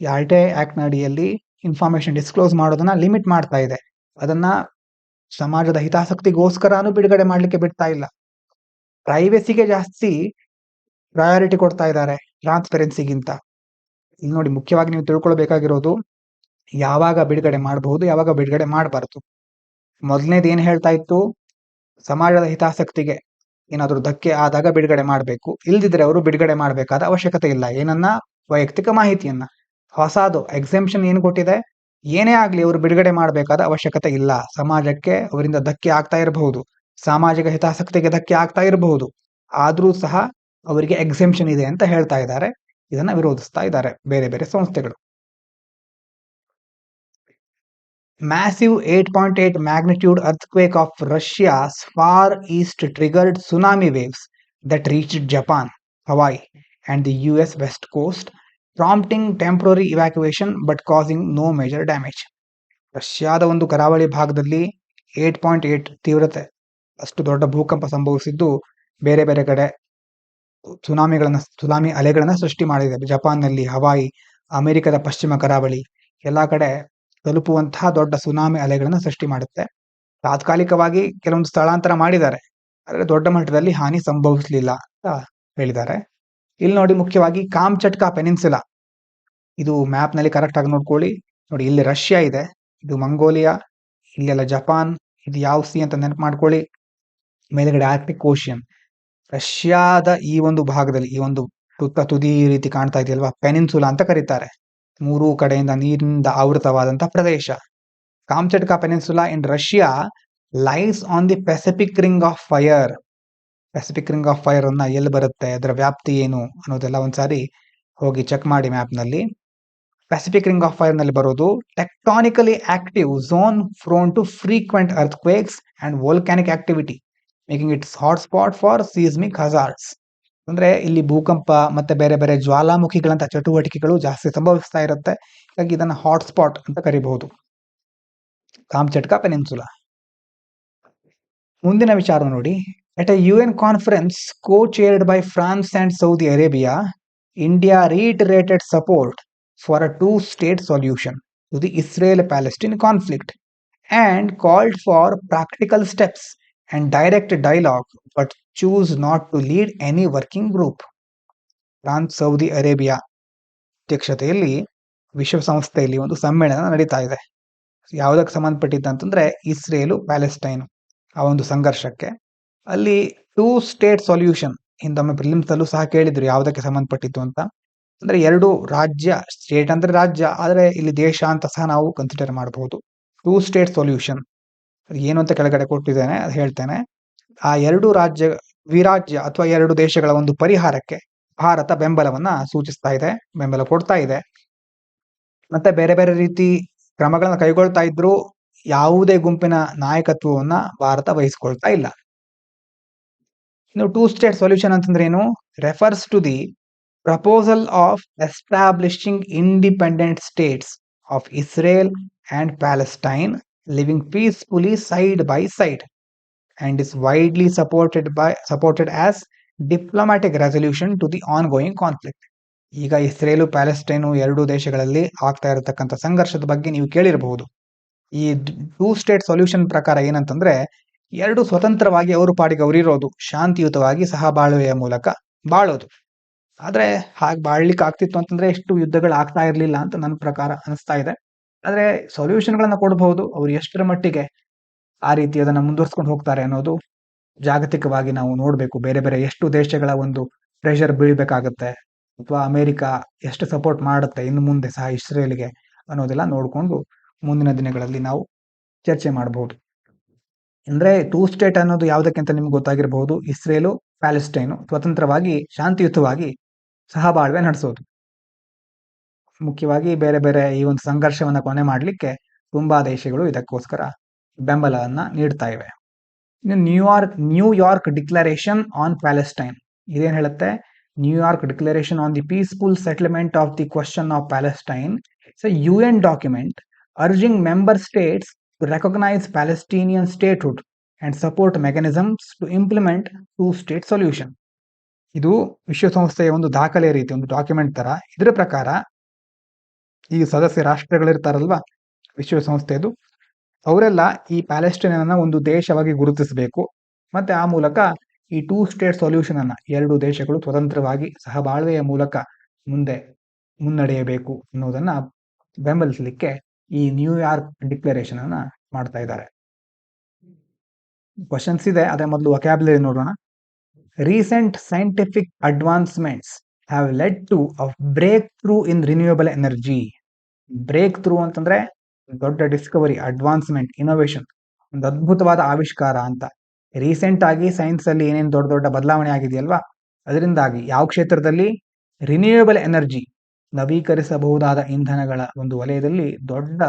ಈ RTI ಆಕ್ಟ್ ನ ಅಡಿಯಲ್ಲಿ ಇನ್ಫಾರ್ಮೇಶನ್ ಡಿಸ್ಕ್ಲೋಸ್ ಮಾಡೋದನ್ನ ಲಿಮಿಟ್ ಮಾಡ್ತಾ ಇದೆ. ಅದನ್ನ ಸಮಾಜದ ಹಿತಾಸಕ್ತಿಗೋಸ್ಕರನೂ ಬಿಡುಗಡೆ ಮಾಡ್ಲಿಕ್ಕೆ ಬಿಡ್ತಾ ಇಲ್ಲ. ಪ್ರೈವಸಿಗೆ ಜಾಸ್ತಿ ಪ್ರಯಾರಿಟಿ ಕೊಡ್ತಾ ಇದ್ದಾರೆ ಟ್ರಾನ್ಸ್ಪರೆನ್ಸಿಗಿಂತ. ಇಲ್ಲಿ ನೋಡಿ, ಮುಖ್ಯವಾಗಿ ನೀವು ತಿಳ್ಕೊಳ್ಬೇಕಾಗಿರೋದು ಯಾವಾಗ ಬಿಡುಗಡೆ ಮಾಡಬಹುದು, ಯಾವಾಗ ಬಿಡುಗಡೆ ಮಾಡಬಾರದು. ಮೊದಲನೇದು ಏನ್ ಹೇಳ್ತಾ ಇತ್ತು, ಸಮಾಜದ ಹಿತಾಸಕ್ತಿಗೆ ಏನಾದರೂ ಧಕ್ಕೆ ಆದಾಗ ಬಿಡುಗಡೆ ಮಾಡಬೇಕು, ಇಲ್ದಿದ್ರೆ ಅವರು ಬಿಡುಗಡೆ ಮಾಡಬೇಕಾದ ಅವಶ್ಯಕತೆ ಇಲ್ಲ ಏನನ್ನ, ವೈಯಕ್ತಿಕ ಮಾಹಿತಿಯನ್ನ. ಹೊಸದು ಎಕ್ಸೆಂಪ್ಷನ್ ಏನು ಕೊಟ್ಟಿದೆ, ಏನೇ ಆಗ್ಲಿ ಅವರು ಬಿಡುಗಡೆ ಮಾಡಬೇಕಾದ ಅವಶ್ಯಕತೆ ಇಲ್ಲ. ಸಮಾಜಕ್ಕೆ ಅವರಿಂದ ಧಕ್ಕೆ ಆಗ್ತಾ ಇರಬಹುದು, ಸಾಮಾಜಿಕ ಹಿತಾಸಕ್ತಿಗೆ ಧಕ್ಕೆ ಆಗ್ತಾ ಇರಬಹುದು, ಆದ್ರೂ ಸಹ ಅವರಿಗೆ ಎಕ್ಸೆಂಪ್ಷನ್ ಇದೆ ಅಂತ ಹೇಳ್ತಾ ಇದ್ದಾರೆ. ಇದನ್ನ ವಿರೋಧಿಸ್ತಾ ಇದ್ದಾರೆ ಬೇರೆ ಬೇರೆ ಸಂಸ್ಥೆಗಳು. Massive 8.8 magnitude earthquake of Russia's far east triggered tsunami waves that reached Japan, Hawaii, and the US west coast, prompting temporary evacuation but causing no major damage. ರಷ್ಯಾದ ಒಂದು ಕರಾವಳಿ ಭಾಗದಲ್ಲಿ 8.8 ತೀವ್ರತೆ ಅಷ್ಟು ದೊಡ್ಡ ಭೂಕಂಪ ಸಂಭವಿಸಿದ್ದು ಬೇರೆ ಬೇರೆ ಕಡೆ ಸುನಾಮಿ ಅಲೆಗಳನ್ನ ಸೃಷ್ಟಿ ಮಾಡಿದೆ. ಜಪಾನ್ನಲ್ಲಿ, ಹವಾಯಿ, ಅಮೆರಿಕದ ಪಶ್ಚಿಮ ಕರಾವಳಿ ಎಲ್ಲಾ ಕಡೆ ತಲುಪುವಂತಹ ದೊಡ್ಡ ಸುನಾಮಿ ಅಲೆಗಳನ್ನ ಸೃಷ್ಟಿ ಮಾಡುತ್ತೆ. ತಾತ್ಕಾಲಿಕವಾಗಿ ಕೆಲವೊಂದು ಸ್ಥಳಾಂತರ ಮಾಡಿದ್ದಾರೆ, ಆದರೆ ದೊಡ್ಡ ಮಟ್ಟದಲ್ಲಿ ಹಾನಿ ಸಂಭವಿಸಲಿಲ್ಲ ಅಂತ ಹೇಳಿದ್ದಾರೆ. ಇಲ್ಲಿ ನೋಡಿ, ಮುಖ್ಯವಾಗಿ ಕಾಮ್ಚಟ್ಕಾ ಪೆನಿನ್ಸುಲಾ, ಇದು ಮ್ಯಾಪ್ ನಲ್ಲಿ ಕರೆಕ್ಟ್ ಆಗಿ ನೋಡ್ಕೊಳ್ಳಿ. ನೋಡಿ, ಇಲ್ಲಿ ರಷ್ಯಾ ಇದೆ, ಇದು ಮಂಗೋಲಿಯಾ, ಇಲ್ಲೆಲ್ಲ ಜಪಾನ್, ಇದು ಯಾವ ಸಿ ಅಂತ ನೆನಪು ಮಾಡ್ಕೊಳ್ಳಿ. ಮೇಲ್ಗಡೆ ಆರ್ಕ್ಟಿಕ್ ಓಷಿಯನ್. ರಷ್ಯಾದ ಈ ಒಂದು ಭಾಗದಲ್ಲಿ, ಈ ಒಂದು ತುದಿ ರೀತಿ ಕಾಣ್ತಾ ಇದೆಯಲ್ವಾ, ಪೆನಿನ್ಸುಲಾ ಅಂತ ಕರೀತಾರೆ. ಮೂರೂ ಕಡೆಯಿಂದ ನೀರಿನಿಂದ ಆವೃತವಾದಂತಹ ಪ್ರದೇಶ. Kamchatka peninsula in Russia lies on the Pacific ring of fire. Pacific ring of fire ಅನ್ನ ಎಲ್ಲಿ ಬರುತ್ತೆ, ಅದರ ವ್ಯಾಪ್ತಿ ಏನು ಅನ್ನೋದೆಲ್ಲ ಒಂದ್ಸಾರಿ ಹೋಗಿ ಚೆಕ್ ಮಾಡಿ ಮ್ಯಾಪ್ ನಲ್ಲಿ. ಪೆಸಿಫಿಕ್ ರಿಂಗ್ ಆಫ್ ಫೈರ್ ನಲ್ಲಿ ಬರೋದು tectonically active zone prone to frequent earthquakes and volcanic activity, making its hotspot for seismic hazards. ಅಂದ್ರೆ ಇಲ್ಲಿ ಭೂಕಂಪ ಮತ್ತೆ ಬೇರೆ ಬೇರೆ ಜ್ವಾಲಾಮುಖಿಗಳಂತ ಚಟುವಟಿಕೆಗಳು ಜಾಸ್ತಿ ಸಂಭವಿಸ್ತಾ ಇರುತ್ತೆ. ಹಾಗಾಗಿ ಇದನ್ನ ಹಾಟ್ಸ್ಪಾಟ್ ಅಂತ ಕರಿಬಹುದು, ಕಾಮ್ಚಟ್ಕಾ ಪೆನಿನ್ಸುಲಾ. ಮುಂದಿನ ವಿಚಾರ ನೋಡಿ. At a UN conference co-chaired by France and Saudi Arabia, India reiterated support for a two-state solution to the Israel-Palestine conflict and called for practical steps and direct dialogue, but choose not to lead any working group. France, Saudi Arabia ಅಧ್ಯಕ್ಷತೆಯಲ್ಲಿ ವಿಶ್ವಸಂಸ್ಥೆಯಲ್ಲಿ ಒಂದು ಸಮ್ಮೇಳನ ನಡೀತಾ ಇದೆ. ಯಾವುದಕ್ಕೆ ಸಂಬಂಧಪಟ್ಟಿದ್ದಂತಂದ್ರೆ Israel Palestine ಆ ಒಂದು ಸಂಘರ್ಷಕ್ಕೆ. ಅಲ್ಲಿ ಟೂ ಸ್ಟೇಟ್ ಸೊಲ್ಯೂಷನ್ ಹಿಂದೊಮ್ಮೆ ಪ್ರಿಲಿಮ್ಸ್ ಅಲ್ಲೂ ಸಹ ಕೇಳಿದ್ರು ಯಾವುದಕ್ಕೆ ಸಂಬಂಧಪಟ್ಟಿತ್ತು ಅಂತ. ಅಂದ್ರೆ ಎರಡು ರಾಜ್ಯ, ಸ್ಟೇಟ್ ಅಂದ್ರೆ ರಾಜ್ಯ, ಆದ್ರೆ ಇಲ್ಲಿ ದೇಶ ಅಂತ ಸಹ ನಾವು ಕನ್ಸಿಡರ್ ಮಾಡಬಹುದು. ಟೂ ಸ್ಟೇಟ್ ಸೊಲ್ಯೂಷನ್ ಏನು ಅಂತ ಕೆಳಗಡೆ ಕೊಟ್ಟಿದ್ದೇನೆ, ಅದು ಹೇಳ್ತೇನೆ. ಆ ಎರಡು ರಾಜ್ಯ, ವಿರಾಜ್ಯ ಅಥವಾ ಎರಡು ದೇಶಗಳ ಒಂದು ಪರಿಹಾರಕ್ಕೆ ಭಾರತ ಬೆಂಬಲವನ್ನ ಸೂಚಿಸ್ತಾ ಇದೆ, ಬೆಂಬಲ ಕೊಡ್ತಾ ಇದೆ. ಮತ್ತೆ ಬೇರೆ ಬೇರೆ ರೀತಿ ಕ್ರಮಗಳನ್ನ ಕೈಗೊಳ್ತಾ ಇದ್ರು, ಯಾವುದೇ ಗುಂಪಿನ ನಾಯಕತ್ವವನ್ನ ಭಾರತ ವಹಿಸ್ಕೊಳ್ತಾ ಇಲ್ಲ. ಇನ್ನು ಟೂ ಸ್ಟೇಟ್ ಸೊಲ್ಯೂಷನ್ ಅಂತಂದ್ರೆ ಏನು? Refers to the proposal of establishing independent states of Israel and Palestine living peacefully side by side and is widely supported as diplomatic resolution to the ongoing conflict. ಈಗ Israel ಪ್ಯಾಲೆಸ್ಟೈನು ಎರಡು ದೇಶಗಳಲ್ಲಿ ಆಗ್ತಾ ಇರತಕ್ಕಂಥ ಸಂಘರ್ಷದ ಬಗ್ಗೆ ನೀವು ಕೇಳಿರಬಹುದು. ಈ ಟೂ ಸ್ಟೇಟ್ ಸೊಲ್ಯೂಷನ್ ಪ್ರಕಾರ ಏನಂತಂದ್ರೆ, ಎರಡು ಸ್ವತಂತ್ರವಾಗಿ ಅವರು ಪಾಡಿಗೆ ಅವರು ಇರೋದು, ಶಾಂತಿಯುತವಾಗಿ ಸಹಬಾಳ್ವೆಯ ಮೂಲಕ ಬಾಳೋದು. ಆದ್ರೆ ಹಾಗೆ ಬಾಳ್ಲಿಕ್ಕೆ ಆಗ್ತಿತ್ತು ಅಂತಂದ್ರೆ ಎಷ್ಟು ಯುದ್ಧಗಳು ಆಗ್ತಾ ಇರ್ಲಿಲ್ಲ ಅಂತ ನನ್ನ ಪ್ರಕಾರ ಅನಿಸ್ತಾ ಇದೆ. ಆದ್ರೆ ಸೊಲ್ಯೂಷನ್ಗಳನ್ನ ಕೊಡಬಹುದು, ಅವ್ರು ಎಷ್ಟರ ಮಟ್ಟಿಗೆ ಆ ರೀತಿ ಅದನ್ನ ಮುಂದುವರ್ಸ್ಕೊಂಡು ಹೋಗ್ತಾರೆ ಅನ್ನೋದು ಜಾಗತಿಕವಾಗಿ ನಾವು ನೋಡ್ಬೇಕು. ಬೇರೆ ಬೇರೆ ಎಷ್ಟು ದೇಶಗಳ ಒಂದು ಪ್ರೆಷರ್ ಬೀಳ್ಬೇಕಾಗತ್ತೆ, ಅಥವಾ ಅಮೆರಿಕ ಎಷ್ಟು ಸಪೋರ್ಟ್ ಮಾಡುತ್ತೆ ಇನ್ನು ಮುಂದೆ ಸಹ ಇಸ್ರೇಲ್ಗೆ ಅನ್ನೋದೆಲ್ಲ ನೋಡ್ಕೊಂಡು ಮುಂದಿನ ದಿನಗಳಲ್ಲಿ ನಾವು ಚರ್ಚೆ ಮಾಡಬಹುದು. ಅಂದ್ರೆ ಟೂ ಸ್ಟೇಟ್ ಅನ್ನೋದು ಯಾವುದಕ್ಕಿಂತ ನಿಮ್ಗೆ ಗೊತ್ತಾಗಿರಬಹುದು, ಇಸ್ರೇಲು ಪ್ಯಾಲೆಸ್ಟೈನು ಸ್ವತಂತ್ರವಾಗಿ ಶಾಂತಿಯುತವಾಗಿ ಸಹಬಾಳ್ವೆ ನಡೆಸೋದು. ಮುಖ್ಯವಾಗಿ ಬೇರೆ ಬೇರೆ ಈ ಒಂದು ಸಂಘರ್ಷವನ್ನ ಕೊನೆ ಮಾಡಲಿಕ್ಕೆ ತುಂಬಾ ದೇಶಗಳು ಇದಕ್ಕೋಸ್ಕರ ಬೆಂಬಲವನ್ನ ನೀಡ್ತಾ ಇವೆ. ನ್ಯೂಯಾರ್ಕ್ ಡಿಕ್ಲರೇಷನ್ ಆನ್ ಪ್ಯಾಲೆಸ್ಟೈನ್ ಇದೇನ್ ಹೇಳುತ್ತೆ? New York declaration on the peaceful settlement of the question of Palestine it's a UN document urging member states to recognise Palestinian statehood and support mechanisms to implement two state solution. ಇದು ವಿಶ್ವಸಂಸ್ಥೆಯ ಒಂದು ದಾಖಲೆ ರೀತಿ, ಒಂದು document ತರ. ಇದರ ಪ್ರಕಾರ ಈ ಸದಸ್ಯ ರಾಷ್ಟ್ರಗಳಿರ್ತಾರಲ್ವಾ ವಿಶ್ವಸಂಸ್ಥೆದು, ಅವರೆಲ್ಲ ಈ ಪ್ಯಾಲೆಸ್ಟೈನ್ ಅನ್ನ ಒಂದು ದೇಶವಾಗಿ ಗುರುತಿಸಬೇಕು, ಮತ್ತೆ ಆ ಮೂಲಕ ಈ ಟೂ ಸ್ಟೇಟ್ ಸೊಲ್ಯೂಷನ್ ಅನ್ನ ಎರಡು ದೇಶಗಳು ಸ್ವತಂತ್ರವಾಗಿ ಸಹಬಾಳ್ವೆಯ ಮೂಲಕ ಮುನ್ನಡೆಯಬೇಕು ಅನ್ನೋದನ್ನ ಬೆಂಬಲಿಸಲಿಕ್ಕೆ ಈ ನ್ಯೂಯಾರ್ಕ್ ಡಿಕ್ಲರೇಷನ್ ಅನ್ನ ಮಾಡ್ತಾ ಇದ್ದಾರೆ. ಕ್ವಶನ್ಸ್ ಇದೆ, ಅದೇ ಮೊದಲು ವೊಕ್ಯಾಬ್ಯುಲರಿ ನೋಡೋಣ. Recent scientific advancements have led to a breakthrough in renewable energy. Breakthrough ಅಂತಂದ್ರೆ ದೊಡ್ಡ ಡಿಸ್ಕವರಿ, ಅಡ್ವಾನ್ಸ್ಮೆಂಟ್, ಇನೋವೇಷನ್, ಒಂದು ಅದ್ಭುತವಾದ ಆವಿಷ್ಕಾರ ಅಂತ. ರೀಸೆಂಟ್ ಆಗಿ ಸೈನ್ಸ್ ಅಲ್ಲಿ ಏನೇನು ದೊಡ್ಡ ದೊಡ್ಡ ಬದಲಾವಣೆ ಆಗಿದೆಯಲ್ವಾ, ಅದರಿಂದಾಗಿ ಯಾವ ಕ್ಷೇತ್ರದಲ್ಲಿ? ರಿನ್ಯೂಯಬಲ್ ಎನರ್ಜಿ, ನವೀಕರಿಸಬಹುದಾದ ಇಂಧನಗಳ ಒಂದು ವಲಯದಲ್ಲಿ ದೊಡ್ಡ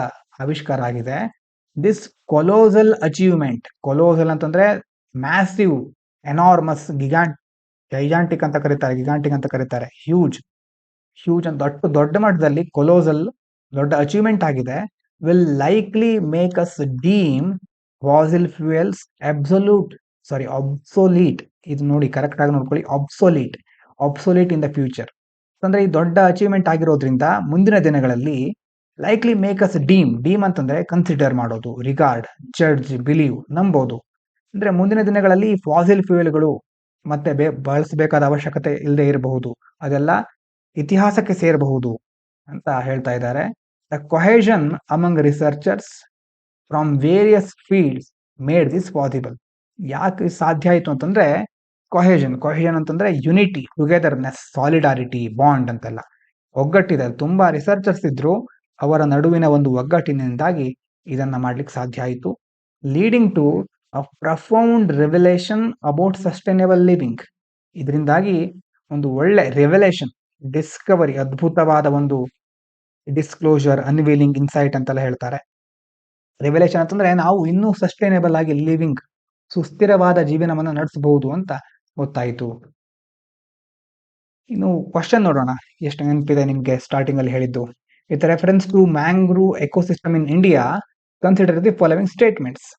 ಆವಿಷ್ಕಾರ ಆಗಿದೆ. ದಿಸ್ ಕೊಲೋಸಲ್ ಅಚೀವ್ಮೆಂಟ್, ಕೊಲೋಸಲ್ ಅಂತಂದ್ರೆ ಮ್ಯಾಸಿವ್, ಎನಾರ್ಮಸ್, ಗೈಜಾಂಟಿಕ್ ಅಂತ ಕರೀತಾರೆ, ಹ್ಯೂಜ್ ಅಂತ ದೊಡ್ಡ ಮಟ್ಟದಲ್ಲಿ ಕೊಲೋಸಲ್ ದೊಡ್ಡ ಅಚೀವ್ಮೆಂಟ್ ಆಗಿದೆ. Will likely make us deem fossil fuels obsolete. ಇದು ನೋಡಿ, ಕರೆಕ್ಟ್ ಆಗಿ ನೋಡ್ಕೊಳ್ಳಿ, ಅಬ್ಸೊಲೀಟ್ ಇನ್ ದ ಫ್ಯೂಚರ್. ಅಂದ್ರೆ ಈ ದೊಡ್ಡ ಅಚೀವ್ಮೆಂಟ್ ಆಗಿರೋದ್ರಿಂದ ಮುಂದಿನ ದಿನಗಳಲ್ಲಿ ಲೈಕ್ಲಿ ಮೇಕ್ ಅಸ್ ಡೀಮ್ ಅಂತಂದ್ರೆ ಕನ್ಸಿಡರ್ ಮಾಡೋದು, ರಿಗಾರ್ಡ್, ಜಡ್ಜ್, ಬಿಲೀವ್, ನಂಬೋದು. ಅಂದ್ರೆ ಮುಂದಿನ ದಿನಗಳಲ್ಲಿ ಫಾಸಿಲ್ ಫ್ಯೂಯಲ್ಗಳು ಮತ್ತೆ ಬಳಸಬೇಕಾದ ಅವಶ್ಯಕತೆ ಇಲ್ಲದೆ ಇರಬಹುದು, ಅದೆಲ್ಲ ಇತಿಹಾಸಕ್ಕೆ ಸೇರಬಹುದು ಅಂತ ಹೇಳ್ತಾ ಇದ್ದಾರೆ. The cohesion among researchers from various fields made this possible. ಯಾಕೆ ಸಾಧ್ಯ ಆಯಿತು ಅಂತಂದ್ರೆ ಕೊಹೆಷನ್ ಅಂತಂದ್ರೆ ಯುನಿಟಿ, ಟುಗೆದರ್ನೆಸ್, ಸಾಲಿಡಾರಿಟಿ, ಬಾಂಡ್ ಅಂತೆಲ್ಲ ಒಗ್ಗಟ್ಟಿದೆ. ತುಂಬಾ ರಿಸರ್ಚರ್ಸ್ ಇದ್ರು, ಅವರ ನಡುವಿನ ಒಂದು ಒಗ್ಗಟ್ಟಿನಿಂದಾಗಿ ಇದನ್ನ ಮಾಡ್ಲಿಕ್ಕೆ ಸಾಧ್ಯ ಆಯಿತು. Leading to a profound revelation about sustainable living. ಇದರಿಂದಾಗಿ ಒಂದು ಒಳ್ಳೆ ರೆವಲೇಷನ್, ಡಿಸ್ಕವರಿ, ಅದ್ಭುತವಾದ ಒಂದು ಡಿಸ್ಕ್ಲೋಜರ್, ಅನ್ವೀಲಿಂಗ್, ಇನ್ಸೈಟ್ ಅಂತೆಲ್ಲ ಹೇಳ್ತಾರೆ. ರೆವಲೇಷನ್ ಅಂತಂದ್ರೆ ನಾವು ಇನ್ನೂ ಸಸ್ಟೈನೇಬಲ್ ಆಗಿ ಲಿವಿಂಗ್, ಸುಸ್ಥಿರವಾದ ಜೀವನವನ್ನು ನಡೆಸಬಹುದು ಅಂತ ಗೊತ್ತಾಯಿತು. ಇನ್ನು ಕ್ವಶನ್ ನೋಡೋಣ, ಎಷ್ಟು ನೆನಪಿದೆ ನಿಮ್ಗೆ ಸ್ಟಾರ್ಟಿಂಗ್ ಅಲ್ಲಿ ಹೇಳಿದ್ದು. With reference to mangrove ecosystem in India, consider the following statements.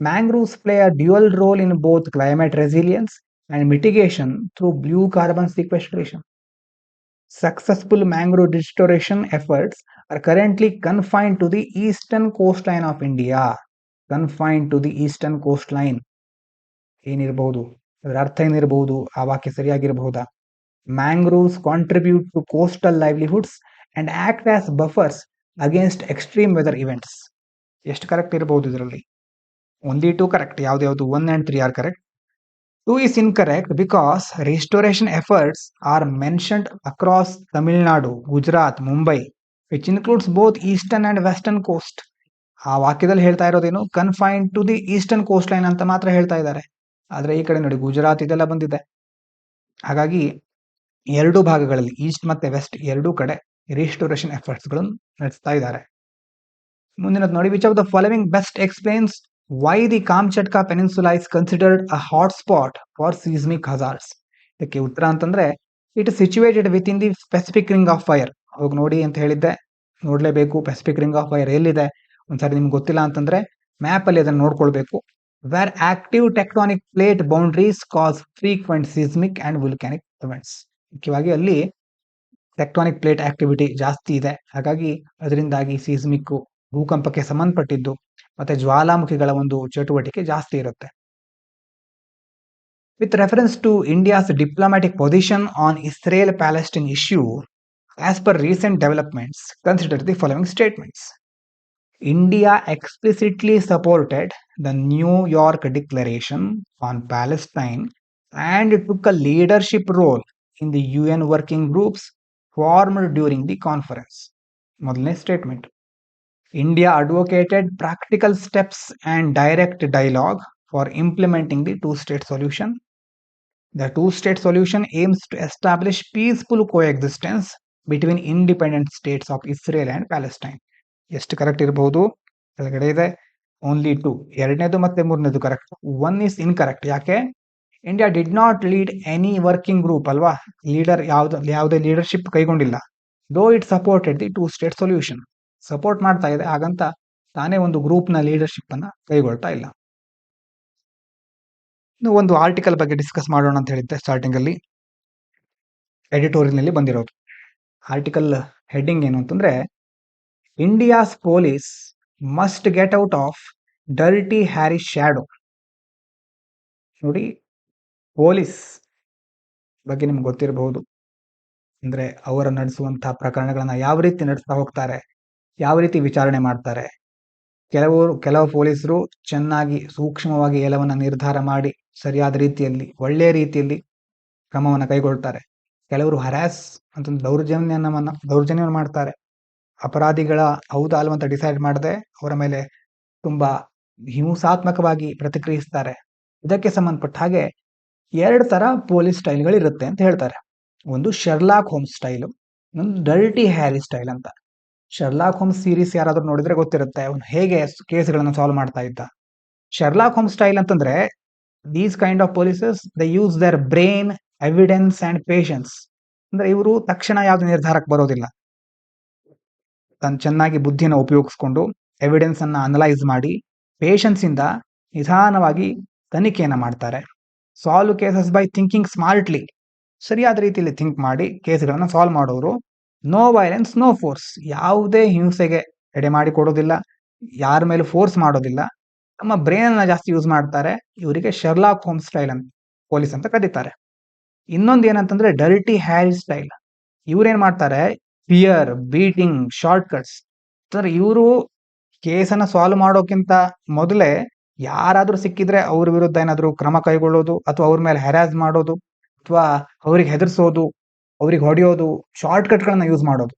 Mangroves play a dual role in both climate resilience and mitigation through blue carbon sequestration. Successful mangrove restoration efforts are currently confined to the eastern coastline of India. Confined to the eastern coastline. ಏನಿರಬಹುದು, ಅದರ ಅರ್ಥ ಏನಿರಬಹುದು, ಆ ವಾಕ್ಯ ಸರಿಯಾಗಿರಬಹುದಾ? Mangroves contribute to coastal livelihoods and act as buffers against extreme weather events. ಎಷ್ಟು correct ಇರಬಹುದು ಇದರಲ್ಲಿ? Only 2 correct. ಯಾವ್ದು 1 and 3 are correct. 2 is incorrect because restoration efforts are mentioned across Tamil Nadu, Gujarat, Mumbai, which includes both eastern and western coast. ಆ ವಾಕ್ಯದಲ್ಲಿ ಹೇಳ್ತಾ ಇರೋದೇನು, confined to the eastern coast line ಅಂತ ಮಾತ್ರ ಹೇಳ್ತಾ ಇದ್ದಾರೆ. ಆದ್ರೆ ಈ ಕಡೆ ನೋಡಿ ಗುಜರಾತ್ ಇದೆಲ್ಲ ಬಂದಿದೆ. ಹಾಗಾಗಿ ಎರಡೂ ಭಾಗಗಳಲ್ಲಿ ಈಸ್ಟ್ ಮತ್ತೆ ವೆಸ್ಟ್ ಎರಡೂ ಕಡೆ ರಿಸ್ಟೋರೇಷನ್ ಎಫರ್ಟ್ಸ್ ಗಳನ್ನು ನಡೆಸ್ತಾ ಇದ್ದಾರೆ. ಮುಂದಿನದು ನೋಡಿ, which of the following best explains why the Kamchatka peninsula is considered a hot spot for seismic hazards. ಇದಕ್ಕೆ ಉತ್ತರ ಅಂತಂದ್ರೆ, it is situated within the Pacific ring of fire. ಹೋಗಿ ನೋಡಿ ಅಂತ ಹೇಳಿದ್ದೆ, ನೋಡ್ಲೇಬೇಕು. ಪೆಸಿಫಿಕ್ ರಿಂಗ್ ಆಫ್ ಫೈರ್ ಎಲ್ಲಿದೆ ಒಂದ್ಸರಿ ನಿಮ್ಗೆ ಗೊತ್ತಿಲ್ಲ ಅಂತಂದ್ರೆ ಮ್ಯಾಪ್ ಅಲ್ಲಿ ಅದನ್ನ ನೋಡ್ಕೊಳ್ಬೇಕು. Where active tectonic plate boundaries cause frequent seismic and volcanic events. ಮುಖ್ಯವಾಗಿ ಅಲ್ಲಿ ಟೆಕ್ಟಾನಿಕ್ ಪ್ಲೇಟ್ ಆಕ್ಟಿವಿಟಿ ಜಾಸ್ತಿ ಇದೆ, ಹಾಗಾಗಿ ಅದರಿಂದಾಗಿ ಸೀಸ್ಮಿಕ್ ಭೂಕಂಪಕ್ಕೆ ಸಂಬಂಧಪಟ್ಟಿದ್ದು ಮತ್ತೆ ಜ್ವಾಲಾಮುಖಿಗಳ ಒಂದು ಚಟುವಟಿಕೆ ಜಾಸ್ತಿ ಇರುತ್ತೆ. With reference to India's diplomatic position on Israel Palestine issue, as per recent developments consider the following statements. India explicitly supported the New York Declaration on Palestine and took a leadership role in the UN working groups formed during the conference. ಮೊದಲನೇ statement, India advocated practical steps and direct dialogue for implementing the two-state solution. The two-state solution aims to establish peaceful coexistence between independent states of Israel and Palestine. ಎಷ್ಟು correct ಇರಬಹುದು? ಕೆಳಗಡೆ ಇದೆ only 2. ಎರಡನೇದು ಮತ್ತೆ ಮೂರನೇದು correct. 1 is incorrect. ಯಾಕೆ? India did not lead any working group ಅಲ್ವಾ, leader ಯಾವುದೇ ಲೀಡರ್ಶಿಪ್ ಕೈಗೊಂಡಿಲ್ಲ. Though it supported the two state solution, support ಮಾಡ್ತಾ ಇದೆ, ಹಾಗಂತ ತಾನೇ ಒಂದು ಗ್ರೂಪ್ ನ ಲೀಡರ್ಶಿಪ್ ಅನ್ನ ಕೈಗೊಳ್ತಾ ಇಲ್ಲ. ಇನ್ನು ಒಂದು ಆರ್ಟಿಕಲ್ ಬಗ್ಗೆ ಡಿಸ್ಕಸ್ ಮಾಡೋಣ ಅಂತ ಹೇಳಿದ್ದೆ ಸ್ಟಾರ್ಟಿಂಗ್ ಅಲ್ಲಿ, ಎಡಿಟೋರಿಯಲ್ ನಲ್ಲಿ ಬಂದಿರೋದು. ಆರ್ಟಿಕಲ್ ಹೆಡ್ಡಿಂಗ್ ಏನು ಅಂತಂದ್ರೆ, India's police must get out of dirty Harry shadow. ನೋಡಿ, ಪೊಲೀಸ್ ಬಗ್ಗೆ ನಿಮ್ಗೆ ಗೊತ್ತಿರಬಹುದು. ಅಂದ್ರೆ ಅವರು ನಡೆಸುವಂತಹ ಪ್ರಕರಣಗಳನ್ನ ಯಾವ ರೀತಿ ನಡೆಸ್ತಾ ಹೋಗ್ತಾರೆ, ಯಾವ ರೀತಿ ವಿಚಾರಣೆ ಮಾಡ್ತಾರೆ. ಕೆಲವು ಪೊಲೀಸರು ಚೆನ್ನಾಗಿ ಸೂಕ್ಷ್ಮವಾಗಿ ಎಲ್ಲವನ್ನ ನಿರ್ಧಾರ ಮಾಡಿ ಸರಿಯಾದ ರೀತಿಯಲ್ಲಿ ಒಳ್ಳೆಯ ರೀತಿಯಲ್ಲಿ ಕ್ರಮವನ್ನು ಕೈಗೊಳ್ತಾರೆ. ಕೆಲವರು ಹರಾಸ್ ಅಂತ ದೌರ್ಜನ್ಯವನ್ನು ಮಾಡ್ತಾರೆ. ಅಪರಾಧಿಗಳ ಹೌದಾ ಅಲ್ವ ಅಂತ ಡಿಸೈಡ್ ಮಾಡದೆ ಅವರ ಮೇಲೆ ತುಂಬಾ ಹಿಂಸಾತ್ಮಕವಾಗಿ ಪ್ರತಿಕ್ರಿಯಿಸ್ತಾರೆ. ಇದಕ್ಕೆ ಸಂಬಂಧಪಟ್ಟ ಹಾಗೆ 2 ತರ ಪೊಲೀಸ್ ಸ್ಟೈಲ್ಗಳಿರುತ್ತೆ ಅಂತ ಹೇಳ್ತಾರೆ. ಒಂದು ಶರ್ಲಾಕ್ ಹೋಮ್ಸ್ ಸ್ಟೈಲ್, ಒಂದು ಡರ್ಟಿ ಹ್ಯಾರಿ ಸ್ಟೈಲ್ ಅಂತ. ಶರ್ಲಾಕ್ ಹೋಮ್ಸ್ ಸೀರೀಸ್ ಯಾರಾದ್ರೂ ನೋಡಿದ್ರೆ ಗೊತ್ತಿರುತ್ತೆ ಅವನು ಹೇಗೆ ಕೇಸ್ಗಳನ್ನು ಸಾಲ್ವ್ ಮಾಡ್ತಾ ಇದ್ದ. ಶರ್ಲಾಕ್ ಹೋಮ್ಸ್ ಸ್ಟೈಲ್ ಅಂತಂದ್ರೆ, these kind of polices they use their brain, evidence and patience. ಅಂದ್ರೆ ಇವರು ತಕ್ಷಣ ಯಾವ್ದು ನಿರ್ಧಾರಕ್ಕೆ ಬರೋದಿಲ್ಲ. ಚೆನ್ನಾಗಿ ಬುದ್ಧಿನ ಉಪಯೋಗಿಸ್ಕೊಂಡು ಎವಿಡೆನ್ಸ್ ಅನ್ನ ಅನಲೈಸ್ ಮಾಡಿ ಪೇಷನ್ಸ್ ಇಂದ ನಿಧಾನವಾಗಿ ತನಿಖೆಯನ್ನ ಮಾಡ್ತಾರೆ. Solve cases by thinking smartly, ಸರಿಯಾದ ರೀತಿಯಲ್ಲಿ ಥಿಂಕ್ ಮಾಡಿ ಕೇಸ್ಗಳನ್ನ ಸಾಲ್ವ್ ಮಾಡೋರು. ನೋ ವೈಲೆನ್ಸ್ ನೋ ಫೋರ್ಸ್, ಯಾವುದೇ ಹಿಂಸೆಗೆ ಎಡೆ ಮಾಡಿ ಕೊಡೋದಿಲ್ಲ, ಯಾರ ಮೇಲೆ ಫೋರ್ಸ್ ಮಾಡೋದಿಲ್ಲ, ನಮ್ಮ ಬ್ರೈನ್ ಅನ್ನ ಜಾಸ್ತಿ ಯೂಸ್ ಮಾಡ್ತಾರೆ. ಇವರಿಗೆ ಶರ್ಲಾಕ್ ಹೋಮ್ಸ್ ಸ್ಟೈಲ್ ಅಂತ ಪೊಲೀಸ್ ಅಂತ ಕರೀತಾರೆ. ಇನ್ನೊಂದು ಏನಂತಂದ್ರೆ ಡರ್ಟಿ ಹ್ಯಾರಿ ಸ್ಟೈಲ್. ಇವ್ರೇನ್ ಮಾಡ್ತಾರೆ, ಫಿಯರ್, ಬೀಟಿಂಗ್, ಶಾರ್ಟ್ ಕಟ್ಸ್. ಅಂದ್ರೆ ಇವರು ಕೇಸನ್ನ ಸಾಲ್ವ್ ಮಾಡೋಕ್ಕಿಂತ ಮೊದಲೇ ಯಾರಾದ್ರೂ ಸಿಕ್ಕಿದ್ರೆ ಅವ್ರ ವಿರುದ್ಧ ಏನಾದ್ರು ಕ್ರಮ ಕೈಗೊಳ್ಳೋದು, ಅಥವಾ ಅವ್ರ ಮೇಲೆ ಹ್ಯಾರಾಸ್ ಮಾಡೋದು, ಅಥವಾ ಅವ್ರಿಗೆ ಹೆದರ್ಸೋದು, ಅವ್ರಿಗೆ ಹೊಡೆಯೋದು, ಶಾರ್ಟ್ ಕಟ್ ಗಳನ್ನ ಯೂಸ್ ಮಾಡೋದು.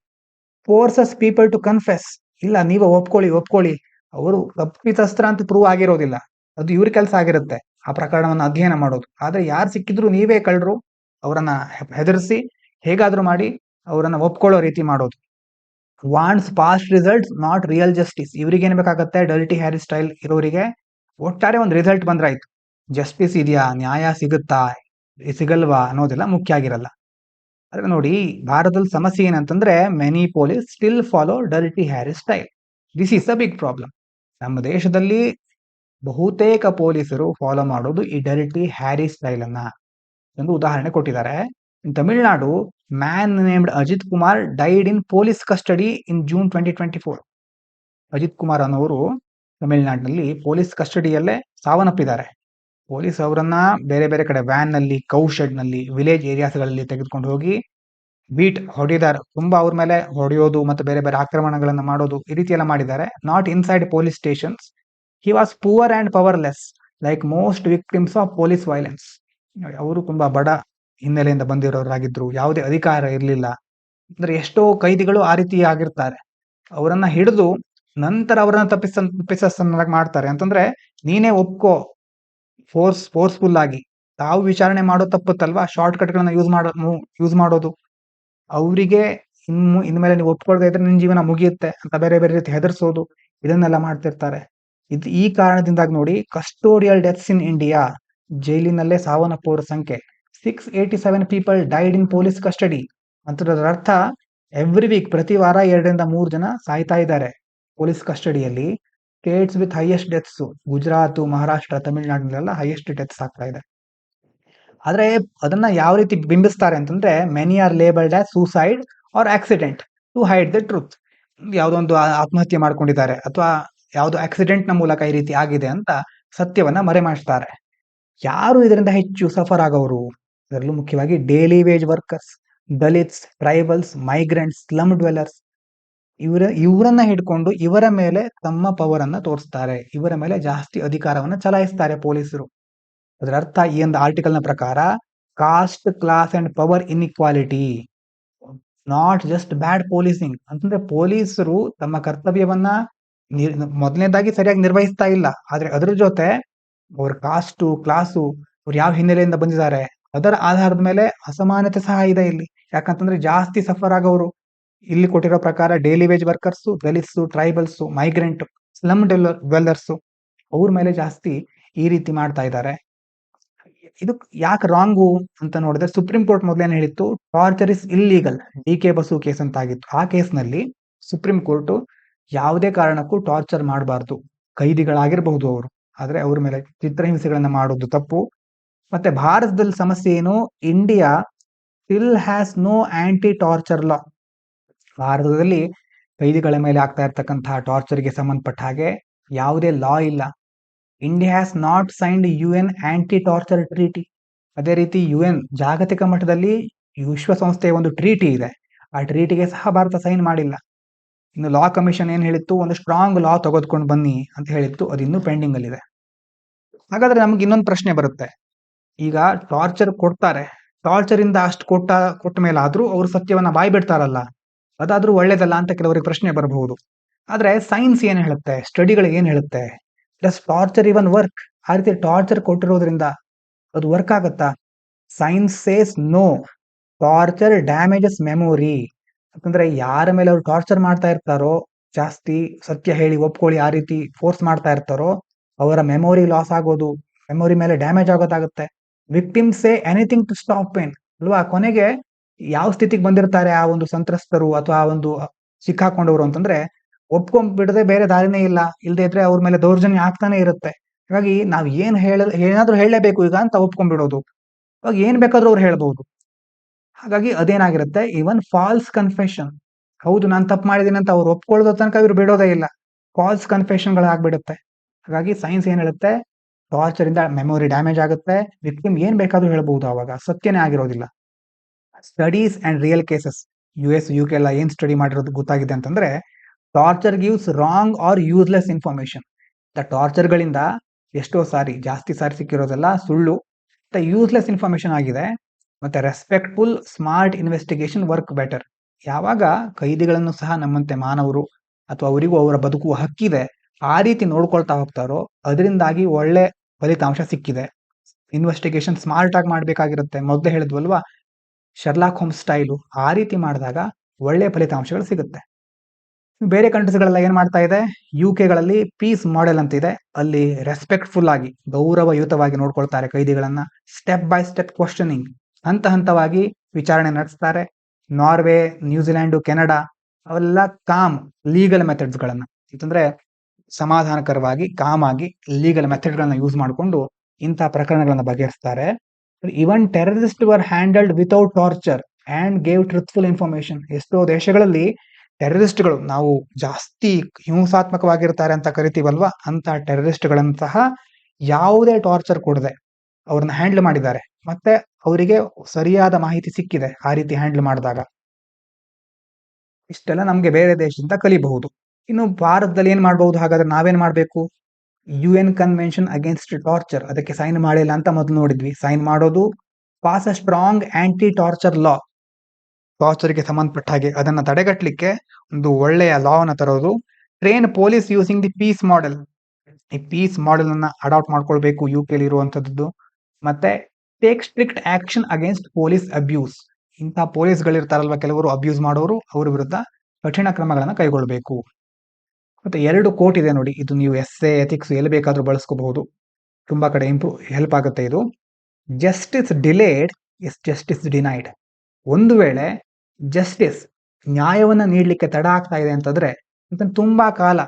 ಫೋರ್ಸಸ್ ಪೀಪಲ್ ಟು ಕನ್ಫೆಸ್, ಇಲ್ಲ ನೀವು ಒಪ್ಕೊಳ್ಳಿ, ಅವರು ತಪ್ಪಿತಸ್ತ್ರ ಅಂತ ಪ್ರೂವ್ ಆಗಿರೋದಿಲ್ಲ, ಅದು ಇವ್ರ ಕೆಲಸ ಆಗಿರುತ್ತೆ ಆ ಪ್ರಕರಣವನ್ನು ಅಧ್ಯಯನ ಮಾಡೋದು. ಆದ್ರೆ ಯಾರು ಸಿಕ್ಕಿದ್ರು ನೀವೇ ಕಳ್ಳರು, ಅವರನ್ನ ಹೆದರಿಸಿ ಹೇಗಾದ್ರೂ ಮಾಡಿ ಅವರನ್ನ ಒಪ್ಕೊಳ್ಳೋ ರೀತಿ ಮಾಡೋದು. Wants past results not real justice. ಇವ್ರಿಗೆ ಏನ್ ಬೇಕಾಗತ್ತೆ, ಡರ್ಟಿ ಹ್ಯಾರಿ ಸ್ಟೈಲ್ ಇರೋರಿಗೆ ಒಟ್ಟಾರೆ ಒಂದು ರಿಸಲ್ಟ್ ಬಂದ್ರಾಯ್ತು, ಜಸ್ಟಿಸ್ ಇದೆಯಾ, ನ್ಯಾಯ ಸಿಗುತ್ತಾ ಸಿಗಲ್ವಾ ಅನ್ನೋದೆಲ್ಲ ಮುಖ್ಯ ಆಗಿರಲ್ಲ. ಆದ್ರೆ ನೋಡಿ, ಭಾರತದಲ್ಲಿ ಸಮಸ್ಯೆ ಏನಂತಂದ್ರೆ, many police still follow dirty Harry style. This is a big problem. ನಮ್ಮ ದೇಶದಲ್ಲಿ ಬಹುತೇಕ ಪೊಲೀಸರು ಫಾಲೋ ಮಾಡೋದು ಈ ಡರ್ಟಿ ಹ್ಯಾರಿ ಸ್ಟೈಲ್ ಅನ್ನ. ಒಂದು ಉದಾಹರಣೆ ಕೊಟ್ಟಿದ್ದಾರೆ. In Tamil Nadu, man named Ajith Kumar died in police custody in June 2024. Ajith Kumar ಅನ್ನೋರು ತಮಿಳುನಾಡಿನಲ್ಲಿ ಪೊಲೀಸ್ ಕಸ್ಟಡಿಯಲ್ಲೇ ಸಾವನ್ನಪ್ಪಿದ್ದಾರೆ. ಪೊಲೀಸ್ ಅವರನ್ನ ಬೇರೆ ಬೇರೆ ಕಡೆ ವ್ಯಾನ್ ನಲ್ಲಿ, ಕೌಶೆಡ್ ನಲ್ಲಿ, ವಿಲೇಜ್ ಏರಿಯಾಸ್ಗಳಲ್ಲಿ ತೆಗೆದುಕೊಂಡು ಹೋಗಿ ಬೀಟ್ ಹೊಡೆದಿದ್ದಾರೆ. ತುಂಬಾ ಅವ್ರ ಮೇಲೆ ಹೊಡೆಯೋದು ಮತ್ತೆ ಬೇರೆ ಬೇರೆ ಆಕ್ರಮಣಗಳನ್ನ ಮಾಡೋದು, ಈ ರೀತಿ ಎಲ್ಲ ಮಾಡಿದ್ದಾರೆ. Not inside police stations. He was poor and powerless like most victims of police violence. ಅವರು ತುಂಬಾ ಬಡ ಹಿನ್ನೆಲೆಯಿಂದ ಬಂದಿರೋರಾಗಿದ್ರು, ಯಾವುದೇ ಅಧಿಕಾರ ಇರಲಿಲ್ಲ. ಅಂದ್ರೆ ಎಷ್ಟೋ ಕೈದಿಗಳು ಆ ರೀತಿ ಆಗಿರ್ತಾರೆ. ಅವರನ್ನ ಹಿಡಿದು ನಂತರ ಅವರನ್ನ ತಪ್ಪಿಸನ್ನಾಗಿ ಮಾಡ್ತಾರೆ. ಅಂತಂದ್ರೆ ನೀನೇ ಒಪ್ಕೋ, ಫೋರ್ಸ್ಫುಲ್ ಆಗಿ ತಾವು ವಿಚಾರಣೆ ಮಾಡೋ ತಪ್ಪುತ್ತಲ್ವಾ, ಶಾರ್ಟ್ ಕಟ್ ಗಳನ್ನ ಯೂಸ್ ಮಾಡೋದು. ಅವರಿಗೆ ಇನ್ಮೇಲೆ ನೀವು ಒಪ್ಕೊಳ್ತಾ ಇದ್ರೆ ನಿನ್ ಜೀವನ ಮುಗಿಯುತ್ತೆ ಅಂತ ಬೇರೆ ಬೇರೆ ರೀತಿ ಹೆದರ್ಸೋದು, ಇದನ್ನೆಲ್ಲ ಮಾಡ್ತಿರ್ತಾರೆ. ಈ ಕಾರಣದಿಂದಾಗಿ ನೋಡಿ, ಕಸ್ಟೋಡಿಯಲ್ ಡೆತ್ಸ್ ಇನ್ ಇಂಡಿಯಾ, ಜೈಲಿನಲ್ಲೇ ಸಾವನ್ನಪ್ಪುವವರ ಸಂಖ್ಯೆ 687 people died in police custody. ಅಂತ ಅರ್ಥ ಎವ್ರಿ ವೀಕ್, ಪ್ರತಿ ವಾರ 2 ರಿಂದ 3 ಜನ ಸಾಯ್ತಾ ಇದ್ದಾರೆ ಪೊಲೀಸ್ ಕಸ್ಟಡಿಯಲ್ಲಿ. States with highest deaths, Gujarat, Maharashtra, ತಮಿಳುನಾಡಿನಲ್ಲೆಲ್ಲ ಹೈಯೆಸ್ಟ್ ಡೆತ್ಸ್ ಆಗ್ತಾ ಇದೆ. ಆದ್ರೆ ಅದನ್ನ ಯಾವ ರೀತಿ ಬಿಂಬಿಸ್ತಾರೆ ಅಂತಂದ್ರೆ, many are labelled as suicide or accident to hide the truth. ಯಾವುದೊಂದು ಆತ್ಮಹತ್ಯೆ ಮಾಡ್ಕೊಂಡಿದ್ದಾರೆ ಅಥವಾ ಯಾವುದೋ ಆಕ್ಸಿಡೆಂಟ್ ನ ಮೂಲಕ ಈ ರೀತಿ ಆಗಿದೆ ಅಂತ ಸತ್ಯವನ್ನ ಮರೆಮಾಚ್ತಾರೆ. ಯಾರು ಇದರಿಂದ ಹೆಚ್ಚು ಸಫರ್ ಆಗೋರು? ಅದರಲ್ಲೂ ಮುಖ್ಯವಾಗಿ daily wage workers, Dalits, tribals, migrants, slum dwellers. ಇವರನ್ನ ಹಿಡ್ಕೊಂಡು ಇವರ ಮೇಲೆ ತಮ್ಮ ಪವರ್ ಅನ್ನ ತೋರಿಸ್ತಾರೆ, ಇವರ ಮೇಲೆ ಜಾಸ್ತಿ ಅಧಿಕಾರವನ್ನ ಚಲಾಯಿಸ್ತಾರೆ ಪೊಲೀಸರು. ಅದರ ಅರ್ಥ ಈ ಒಂದು ಆರ್ಟಿಕಲ್ ನ ಪ್ರಕಾರ, cost, class and power inequality, not just bad policing. ಅಂತಂದ್ರೆ ಪೊಲೀಸರು ತಮ್ಮ ಕರ್ತವ್ಯವನ್ನ ಮೊದಲನೇದಾಗಿ ಸರಿಯಾಗಿ ನಿರ್ವಹಿಸ್ತಾ ಇಲ್ಲ, ಆದ್ರೆ ಅದ್ರ ಜೊತೆ ಅವ್ರ ಕಾಸ್ಟು, ಕ್ಲಾಸು, ಅವ್ರು ಯಾವ ಹಿನ್ನೆಲೆಯಿಂದ ಬಂದಿದ್ದಾರೆ ಅದರ ಆಧಾರದ ಮೇಲೆ ಅಸಮಾನತೆ ಸಹ ಇದೆ ಇಲ್ಲಿ. ಯಾಕಂತಂದ್ರೆ ಜಾಸ್ತಿ ಸಫರ್ ಆಗೋರು ಇಲ್ಲಿ ಕೊಟ್ಟಿರೋ ಪ್ರಕಾರ daily wage workers, Dalits, tribals, migrant, slum dwellers, ಅವ್ರ ಮೇಲೆ ಜಾಸ್ತಿ ಈ ರೀತಿ ಮಾಡ್ತಾ ಇದ್ದಾರೆ. ಇದು ಯಾಕೆ ರಾಂಗು ಅಂತ ನೋಡಿದ್ರೆ, ಸುಪ್ರೀಂ ಕೋರ್ಟ್ ಮೊದಲೇನು ಹೇಳಿತ್ತು, torture is illegal. D K. Basu case ಅಂತ ಆಗಿತ್ತು. ಆ ಕೇಸ್ನಲ್ಲಿ ಸುಪ್ರೀಂ ಕೋರ್ಟ್ ಯಾವುದೇ ಕಾರಣಕ್ಕೂ ಟಾರ್ಚರ್ ಮಾಡಬಾರ್ದು, ಕೈದಿಗಳಾಗಿರಬಹುದು ಅವರು, ಆದ್ರೆ ಅವ್ರ ಮೇಲೆ ಚಿತ್ರಹಿಂಸೆಗಳನ್ನ ಮಾಡೋದು ತಪ್ಪು. ಮತ್ತೆ ಭಾರತದಲ್ಲಿ ಸಮಸ್ಯೆ ಏನು, India still has no anti torture law. ಭಾರತದಲ್ಲಿ ಕೈದಿಗಳ ಮೇಲೆ ಆಗ್ತಾ ಇರ್ತಕ್ಕಂತಹ ಟಾರ್ಚರ್ಗೆ ಸಂಬಂಧಪಟ್ಟ ಹಾಗೆ ಯಾವುದೇ ಲಾ ಇಲ್ಲ. India has not signed UN anti torture treaty. ಅದೇ ರೀತಿ UN ಜಾಗತಿಕ ಮಟ್ಟದಲ್ಲಿ ವಿಶ್ವಸಂಸ್ಥೆಯ ಒಂದು ಟ್ರೀಟಿ ಇದೆ, ಆ ಟ್ರೀಟಿಗೆ ಸಹ ಭಾರತ ಸೈನ್ ಮಾಡಿಲ್ಲ. ಇನ್ನು ಲಾ ಕಮಿಷನ್ ಏನ್ ಹೇಳಿತ್ತು, ಒಂದು ಸ್ಟ್ರಾಂಗ್ ಲಾ ತೆಗೆದುಕೊಂಡು ಬನ್ನಿ ಅಂತ ಹೇಳಿತ್ತು, ಅದು ಇನ್ನೂ ಪೆಂಡಿಂಗ್ ಅಲ್ಲಿ ಇದೆ. ಹಾಗಾದ್ರೆ ನಮ್ಗೆ ಇನ್ನೊಂದು ಪ್ರಶ್ನೆ ಬರುತ್ತೆ, ಈಗ ಟಾರ್ಚರ್ ಕೊಡ್ತಾರೆ, ಟಾರ್ಚರ್ ಇಂದ ಅಷ್ಟು ಕೊಟ್ಟ ಮೇಲಾದ್ರೂ ಅವ್ರು ಸತ್ಯವನ್ನ ಬಾಯ್ ಬಿಡ್ತಾರಲ್ಲ, ಅದಾದ್ರೂ ಒಳ್ಳೇದಲ್ಲ ಅಂತ ಕೆಲವರಿಗೆ ಪ್ರಶ್ನೆ ಬರಬಹುದು. ಆದ್ರೆ ಸೈನ್ಸ್ ಏನ್ ಹೇಳುತ್ತೆ, ಸ್ಟಡಿಗಳು ಏನ್ ಹೇಳುತ್ತೆ, ಡಸ್ ಟಾರ್ಚರ್ ಇವನ್ ವರ್ಕ್? ಆ ರೀತಿ ಟಾರ್ಚರ್ ಕೊಟ್ಟಿರೋದ್ರಿಂದ ಅದು ವರ್ಕ್ ಆಗುತ್ತಾ? Science says no, torture damages memory. ಯಾಕಂದ್ರೆ ಯಾರ ಮೇಲೆ ಅವ್ರು ಟಾರ್ಚರ್ ಮಾಡ್ತಾ ಇರ್ತಾರೋ, ಜಾಸ್ತಿ ಸತ್ಯ ಹೇಳಿ ಒಪ್ಕೊಳ್ಳಿ ಆ ರೀತಿ ಫೋರ್ಸ್ ಮಾಡ್ತಾ ಇರ್ತಾರೋ, ಅವರ ಮೆಮೊರಿ ಲಾಸ್ ಆಗೋದು, ಮೆಮೊರಿ ಮೇಲೆ ಡ್ಯಾಮೇಜ್ ಆಗೋದಾಗುತ್ತೆ. Victims say anything to stop pain ಅಲ್ವಾ. ಕೊನೆಗೆ ಯಾವ ಸ್ಥಿತಿಗೆ ಬಂದಿರ್ತಾರೆ ಆ ಒಂದು ಸಂತ್ರಸ್ತರು ಅಥವಾ ಆ ಒಂದು ಸಿಕ್ಕಾಕೊಂಡವರು ಅಂತಂದ್ರೆ, ಒಪ್ಕೊಂಡ್ಬಿಡದೆ ಬೇರೆ ದಾರಿನೇ ಇಲ್ಲ, ಇಲ್ಲದೆ ಇದ್ರೆ ಅವ್ರ ಮೇಲೆ ದೌರ್ಜನ್ಯ ಆಗ್ತಾನೆ ಇರುತ್ತೆ. ಹಾಗಾಗಿ ನಾವ್ ಏನಾದ್ರೂ ಹೇಳಲೇಬೇಕು ಈಗ ಅಂತ ಒಪ್ಕೊಂಡ್ಬಿಡೋದು, ಅವಾಗ ಏನ್ ಬೇಕಾದ್ರೂ ಅವ್ರು ಹೇಳ್ಬಹುದು. ಹಾಗಾಗಿ ಅದೇನಾಗಿರುತ್ತೆ, ಇವನ್ ಫಾಲ್ಸ್ ಕನ್ಫೆಷನ್, ಹೌದು ನಾನು ತಪ್ಪು ಮಾಡಿದೀನಿ ಅಂತ ಅವ್ರು ಒಪ್ಕೊಳ್ಳೋದ ತನಕ ಇವ್ರು ಬಿಡೋದೇ ಇಲ್ಲ, ಫಾಲ್ಸ್ ಕನ್ಫೆಷನ್ ಗಳಾಗ್ಬಿಡುತ್ತೆ. ಹಾಗಾಗಿ ಸೈನ್ಸ್ ಏನ್ ಹೇಳುತ್ತೆ, ಟಾರ್ಚರ್ ಇಂದ ಮೆಮೊರಿ ಡ್ಯಾಮೇಜ್ ಆಗುತ್ತೆ, ವಿಕ್ಟಿಮ್ ಏನ್ ಬೇಕಾದ್ರೂ ಹೇಳ್ಬಹುದು, ಅವಾಗ ಸತ್ಯನೇ ಆಗಿರೋದಿಲ್ಲ. Studies and real cases, US UK ಎಲ್ಲ ಏನ್ ಸ್ಟಡಿ ಮಾಡಿರೋದು ಗೊತ್ತಾಗಿದೆ ಅಂತಂದ್ರೆ, torture gives wrong are useless information. Torture ಗಳಿಂದ ಎಷ್ಟೋ ಸಾರಿ, ಜಾಸ್ತಿ ಸಾರಿ ಸಿಕ್ಕಿರೋದೆಲ್ಲ ಸುಳ್ಳು, ಯೂಸ್ಲೆಸ್ ಇನ್ಫಾರ್ಮೇಶನ್ ಆಗಿದೆ. ಮತ್ತೆ respectful smart investigation work better. ಯಾವಾಗ ಕೈದಿಗಳನ್ನು ಸಹ ನಮ್ಮಂತೆ ಮಾನವರು ಅಥವಾ ಅವರಿಗೂ ಅವರ ಬದುಕುವ ಹಕ್ಕಿದೆ ಆ ರೀತಿ ನೋಡ್ಕೊಳ್ತಾ ಹೋಗ್ತಾರೋ, ಅದರಿಂದಾಗಿ ಒಳ್ಳೆ ಫಲಿತಾಂಶ ಸಿಕ್ಕಿದೆ. ಇನ್ವೆಸ್ಟಿಗೇಷನ್ ಸ್ಮಾರ್ಟ್ ಆಗಿ ಮಾಡ್ಬೇಕಾಗಿರುತ್ತೆ, ಮೊದಲೇ ಹೇಳಿದ್ವಲ್ವಾ, ಶರ್ಲಾಕ್ ಹೋಮ್ ಸ್ಟೈಲು, ಆ ರೀತಿ ಮಾಡಿದಾಗ ಒಳ್ಳೆ ಫಲಿತಾಂಶಗಳು ಸಿಗುತ್ತೆ. ಬೇರೆ ಕಂಟ್ರೀಸ್ಗಳೆಲ್ಲ ಏನ್ ಮಾಡ್ತಾ ಇದೆ, UK ಗಳಲ್ಲಿ ಪೀಸ್ ಮಾಡೆಲ್ ಅಂತ ಇದೆ, ಅಲ್ಲಿ ರೆಸ್ಪೆಕ್ಟ್ಫುಲ್ ಆಗಿ ಗೌರವಯುತವಾಗಿ ನೋಡ್ಕೊಳ್ತಾರೆ ಕೈದಿಗಳನ್ನ. ಸ್ಟೆಪ್ ಬೈ ಸ್ಟೆಪ್ ಕ್ವಶನಿಂಗ್, ಹಂತ ಹಂತವಾಗಿ ವಿಚಾರಣೆ ನಡೆಸ್ತಾರೆ. ನಾರ್ವೆ, ನ್ಯೂಜಿಲೆಂಡ್, ಕೆನಡಾ ಅವೆಲ್ಲ ಕಾಮ್ ಲೀಗಲ್ ಮೆಥಡ್ಸ್ ಗಳನ್ನ, ಅಂತಂದ್ರೆ ಸಮಾಧಾನಕರವಾಗಿ ಕಾಮ್ ಆಗಿ ಲೀಗಲ್ ಮೆಥಡ್ ಗಳನ್ನ ಯೂಸ್ ಮಾಡಿಕೊಂಡು ಇಂತಹ ಪ್ರಕರಣಗಳನ್ನ ಬಗೆಹರಿಸ್ತಾರೆ. Even terrorist were handled without torture and gave truthful information. ಎಷ್ಟೋ ದೇಶಗಳಲ್ಲಿ ಟೆರರಿಸ್ಟ್ಗಳು, ನಾವು ಜಾಸ್ತಿ ಹಿಂಸಾತ್ಮಕವಾಗಿರ್ತಾರೆ ಅಂತ ಕರಿತೀವಲ್ವಾ, ಅಂತ ಟೆರರಿಸ್ಟ್ ಗಳನ್ನ ಸಹ ಯಾವುದೇ ಟಾರ್ಚರ್ ಕೊಡದೆ ಅವ್ರನ್ನ ಹ್ಯಾಂಡಲ್ ಮಾಡಿದ್ದಾರೆ, ಮತ್ತೆ ಅವರಿಗೆ ಸರಿಯಾದ ಮಾಹಿತಿ ಸಿಕ್ಕಿದೆ ಆ ರೀತಿ ಹ್ಯಾಂಡಲ್ ಮಾಡಿದಾಗ. ಇಷ್ಟೆಲ್ಲ ನಮ್ಗೆ ಬೇರೆ ದೇಶದಿಂದ ಕಲಿಬಹುದು. ಇನ್ನು ಭಾರತದಲ್ಲಿ ಏನ್ ಮಾಡಬಹುದು, ಹಾಗಾದ್ರೆ ನಾವೇನ್ ಮಾಡ್ಬೇಕು? UN ಕನ್ವೆನ್ಷನ್ ಅಗೇನ್ಸ್ಟ್ ಟಾರ್ಚರ್, ಅದಕ್ಕೆ ಸೈನ್ ಮಾಡಿಲ್ಲ ಅಂತ ಮೊದಲು ನೋಡಿದ್ವಿ. ಸೈನ್ ಮಾಡೋದು, pass a strong anti torture law, ಟಾರ್ಚರ್ಗೆ ಸಂಬಂಧಪಟ್ಟ ಹಾಗೆ ಅದನ್ನ ತಡೆಗಟ್ಟಲಿಕ್ಕೆ ಒಂದು ಒಳ್ಳೆಯ ಲಾವನ್ನ ತರೋದು. Train police using the peace model, ಈ ಪೀಸ್ ಮಾಡೆಲ್ ಅನ್ನ ಅಡಾಪ್ಟ್ ಮಾಡ್ಕೊಳ್ಬೇಕು UK ಇರುವಂತದ್ದು. ಮತ್ತೆ take strict action against police abuse, ಇಂಥ ಪೊಲೀಸ್ಗಳಿರ್ತಾರಲ್ವ ಕೆಲವರು ಅಬ್ಯೂಸ್ ಮಾಡೋರು, ಅವರ ವಿರುದ್ಧ ಕಠಿಣ ಕ್ರಮಗಳನ್ನು ಕೈಗೊಳ್ಳಬೇಕು. ಮತ್ತೆ 2 ಕೋಟ್ ಇದೆ ನೋಡಿ, ಇದು ನೀವು ಎಸ್ಸೆ ಎಥಿಕ್ಸ್ ಎಲ್ಲಿ ಬೇಕಾದ್ರೂ ಬಳಸ್ಕೋಬಹುದು, ತುಂಬಾ ಕಡೆ ಹೆಲ್ಪ್ ಆಗುತ್ತೆ ಇದು. Justice delayed is justice denied, ಒಂದು ವೇಳೆ ಜಸ್ಟಿಸ್ ನ್ಯಾಯವನ್ನ ನೀಡಲಿಕ್ಕೆ ತಡ ಆಗ್ತಾ ಇದೆ ಅಂತಂದ್ರೆ, ತುಂಬಾ ಕಾಲ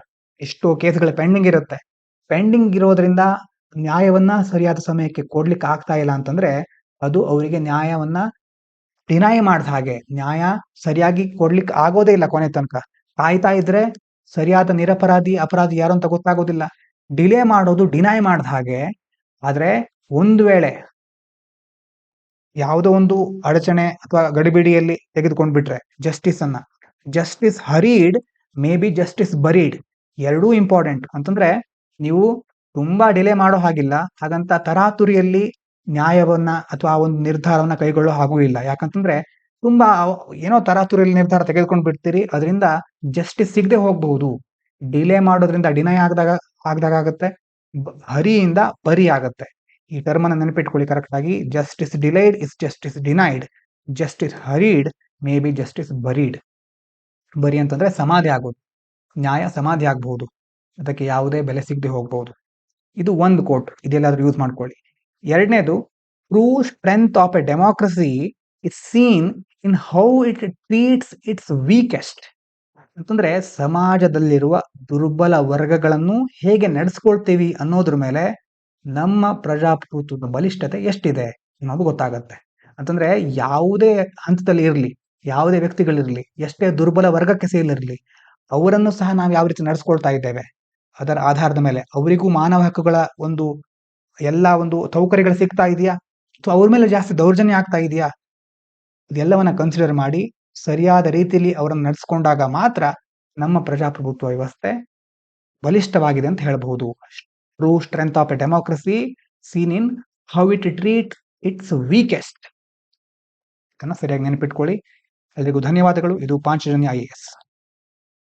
ಎಷ್ಟೋ ಕೇಸ್ಗಳು ಪೆಂಡಿಂಗ್ ಇರುತ್ತೆ, ಪೆಂಡಿಂಗ್ ಇರೋದ್ರಿಂದ ನ್ಯಾಯವನ್ನ ಸರಿಯಾದ ಸಮಯಕ್ಕೆ ಕೊಡ್ಲಿಕ್ಕೆ ಆಗ್ತಾ ಇಲ್ಲ ಅಂತಂದ್ರೆ, ಅದು ಅವರಿಗೆ ನ್ಯಾಯವನ್ನ ಡಿನೈ ಮಾಡಿದ ಹಾಗೆ, ನ್ಯಾಯ ಸರಿಯಾಗಿ ಕೊಡ್ಲಿಕ್ಕೆ ಆಗೋದೇ ಇಲ್ಲ. ಕೊನೆ ತನಕ ಕಾಯ್ತಾ ಇದ್ರೆ ಸರಿಯಾದ ನಿರಪರಾಧಿ ಅಪರಾಧಿ ಯಾರು ಅಂತ ಗೊತ್ತಾಗೋದಿಲ್ಲ. ಡಿಲೇ ಮಾಡೋದು ಡಿನೈ ಮಾಡಿದ ಹಾಗೆ. ಆದ್ರೆ ಒಂದು ವೇಳೆ ಯಾವುದೋ ಒಂದು ಅಡಚಣೆ ಅಥವಾ ಗಡಿಬಿಡಿಯಲ್ಲಿ ತೆಗೆದುಕೊಂಡ್ಬಿಟ್ರೆ ಜಸ್ಟಿಸ್ ಅನ್ನ, justice hurried may be justice buried, ಎರಡೂ ಇಂಪಾರ್ಟೆಂಟ್. ಅಂತಂದ್ರೆ ನೀವು ತುಂಬಾ ಡಿಲೇ ಮಾಡೋ ಹಾಗಿಲ್ಲ, ಹಾಗಂತ ತರಾತುರಿಯಲ್ಲಿ ನ್ಯಾಯವನ್ನ ಅಥವಾ ಒಂದು ನಿರ್ಧಾರವನ್ನ ಕೈಗೊಳ್ಳೋ ಹಾಗೂ ಇಲ್ಲ. ಯಾಕಂತಂದ್ರೆ ತುಂಬಾ ಏನೋ ತರಾತುರಿಯಲ್ಲಿ ನಿರ್ಧಾರ ತೆಗೆದುಕೊಂಡು ಬಿಡ್ತೀರಿ, ಅದರಿಂದ ಜಸ್ಟಿಸ್ ಸಿಗದೆ ಹೋಗಬಹುದು. ಡಿಲೇ ಮಾಡೋದ್ರಿಂದ ಡಿನೈ ಆಗದಾಗ ಆಗುತ್ತೆ, ಹರಿಯಿಂದ ಬರಿ ಆಗತ್ತೆ. ಈ ಟರ್ಮ್ ಅನ್ನ ನೆನಪಿಟ್ಕೊಳ್ಳಿ ಕರೆಕ್ಟ್ ಆಗಿ. Justice delayed is justice denied, justice hurried may be justice buried. Buried ಅಂತಂದ್ರೆ ಸಮಾಧಿ ಆಗೋದು, ನ್ಯಾಯ ಸಮಾಧಿ ಆಗಬಹುದು, ಅದಕ್ಕೆ ಯಾವುದೇ ಬೆಲೆ ಸಿಗದೆ ಹೋಗಬಹುದು. ಇದು ಒಂದು ಕೋಟ್, ಇದೆಲ್ಲಾದ್ರೂ ಯೂಸ್ ಮಾಡ್ಕೊಳ್ಳಿ. ಎರಡನೇದು, true strength of A democracy is seen in how it treats it's weakest, ಅಂತಂದ್ರೆ ಸಮಾಜದಲ್ಲಿರುವ ದುರ್ಬಲ ವರ್ಗಗಳನ್ನು ಹೇಗೆ ನಡೆಸ್ಕೊಳ್ತೀವಿ ಅನ್ನೋದ್ರ ಮೇಲೆ ನಮ್ಮ ಪ್ರಜಾಪ್ರಭುತ್ವದ ಬಲಿಷ್ಠತೆ ಎಷ್ಟಿದೆ ಅನ್ನೋದು ಗೊತ್ತಾಗತ್ತೆ. ಅಂತಂದ್ರೆ ಯಾವುದೇ ಹಂತದಲ್ಲಿ ಇರಲಿ, ಯಾವುದೇ ವ್ಯಕ್ತಿಗಳಿರ್ಲಿ, ಎಷ್ಟೇ ದುರ್ಬಲ ವರ್ಗಕ್ಕೆ ಸೇರಿರಲಿ, ಅವರನ್ನು ಸಹ ನಾವು ಯಾವ ರೀತಿ ನಡೆಸ್ಕೊಳ್ತಾ ಇದ್ದೇವೆ, ಅದರ ಆಧಾರದ ಮೇಲೆ ಅವರಿಗೂ ಮಾನವ ಹಕ್ಕುಗಳ ಒಂದು ಒಂದು ಸೌಕರ್ಯಗಳು ಸಿಗ್ತಾ ಇದೆಯಾ, ಅಥವಾ ಅವ್ರ ಮೇಲೆ ಜಾಸ್ತಿ ದೌರ್ಜನ್ಯ ಆಗ್ತಾ ಇದೆಯಾ, ಇದೆಲ್ಲವನ್ನ ಕನ್ಸಿಡರ್ ಮಾಡಿ ಸರಿಯಾದ ರೀತಿಯಲ್ಲಿ ಅವರನ್ನು ನಡೆಸ್ಕೊಂಡಾಗ ಮಾತ್ರ ನಮ್ಮ ಪ್ರಜಾಪ್ರಭುತ್ವ ವ್ಯವಸ್ಥೆ ಬಲಿಷ್ಠವಾಗಿದೆ ಅಂತ ಹೇಳಬಹುದು. True strength of A democracy seen in how it treat it's weakest. ಸರಿಯಾಗಿ ನೆನಪಿಟ್ಕೊಳ್ಳಿ. ಎಲ್ರಿಗೂ ಧನ್ಯವಾದಗಳು. ಇದು ಪಾಂಚಜನ್ಯ IAS.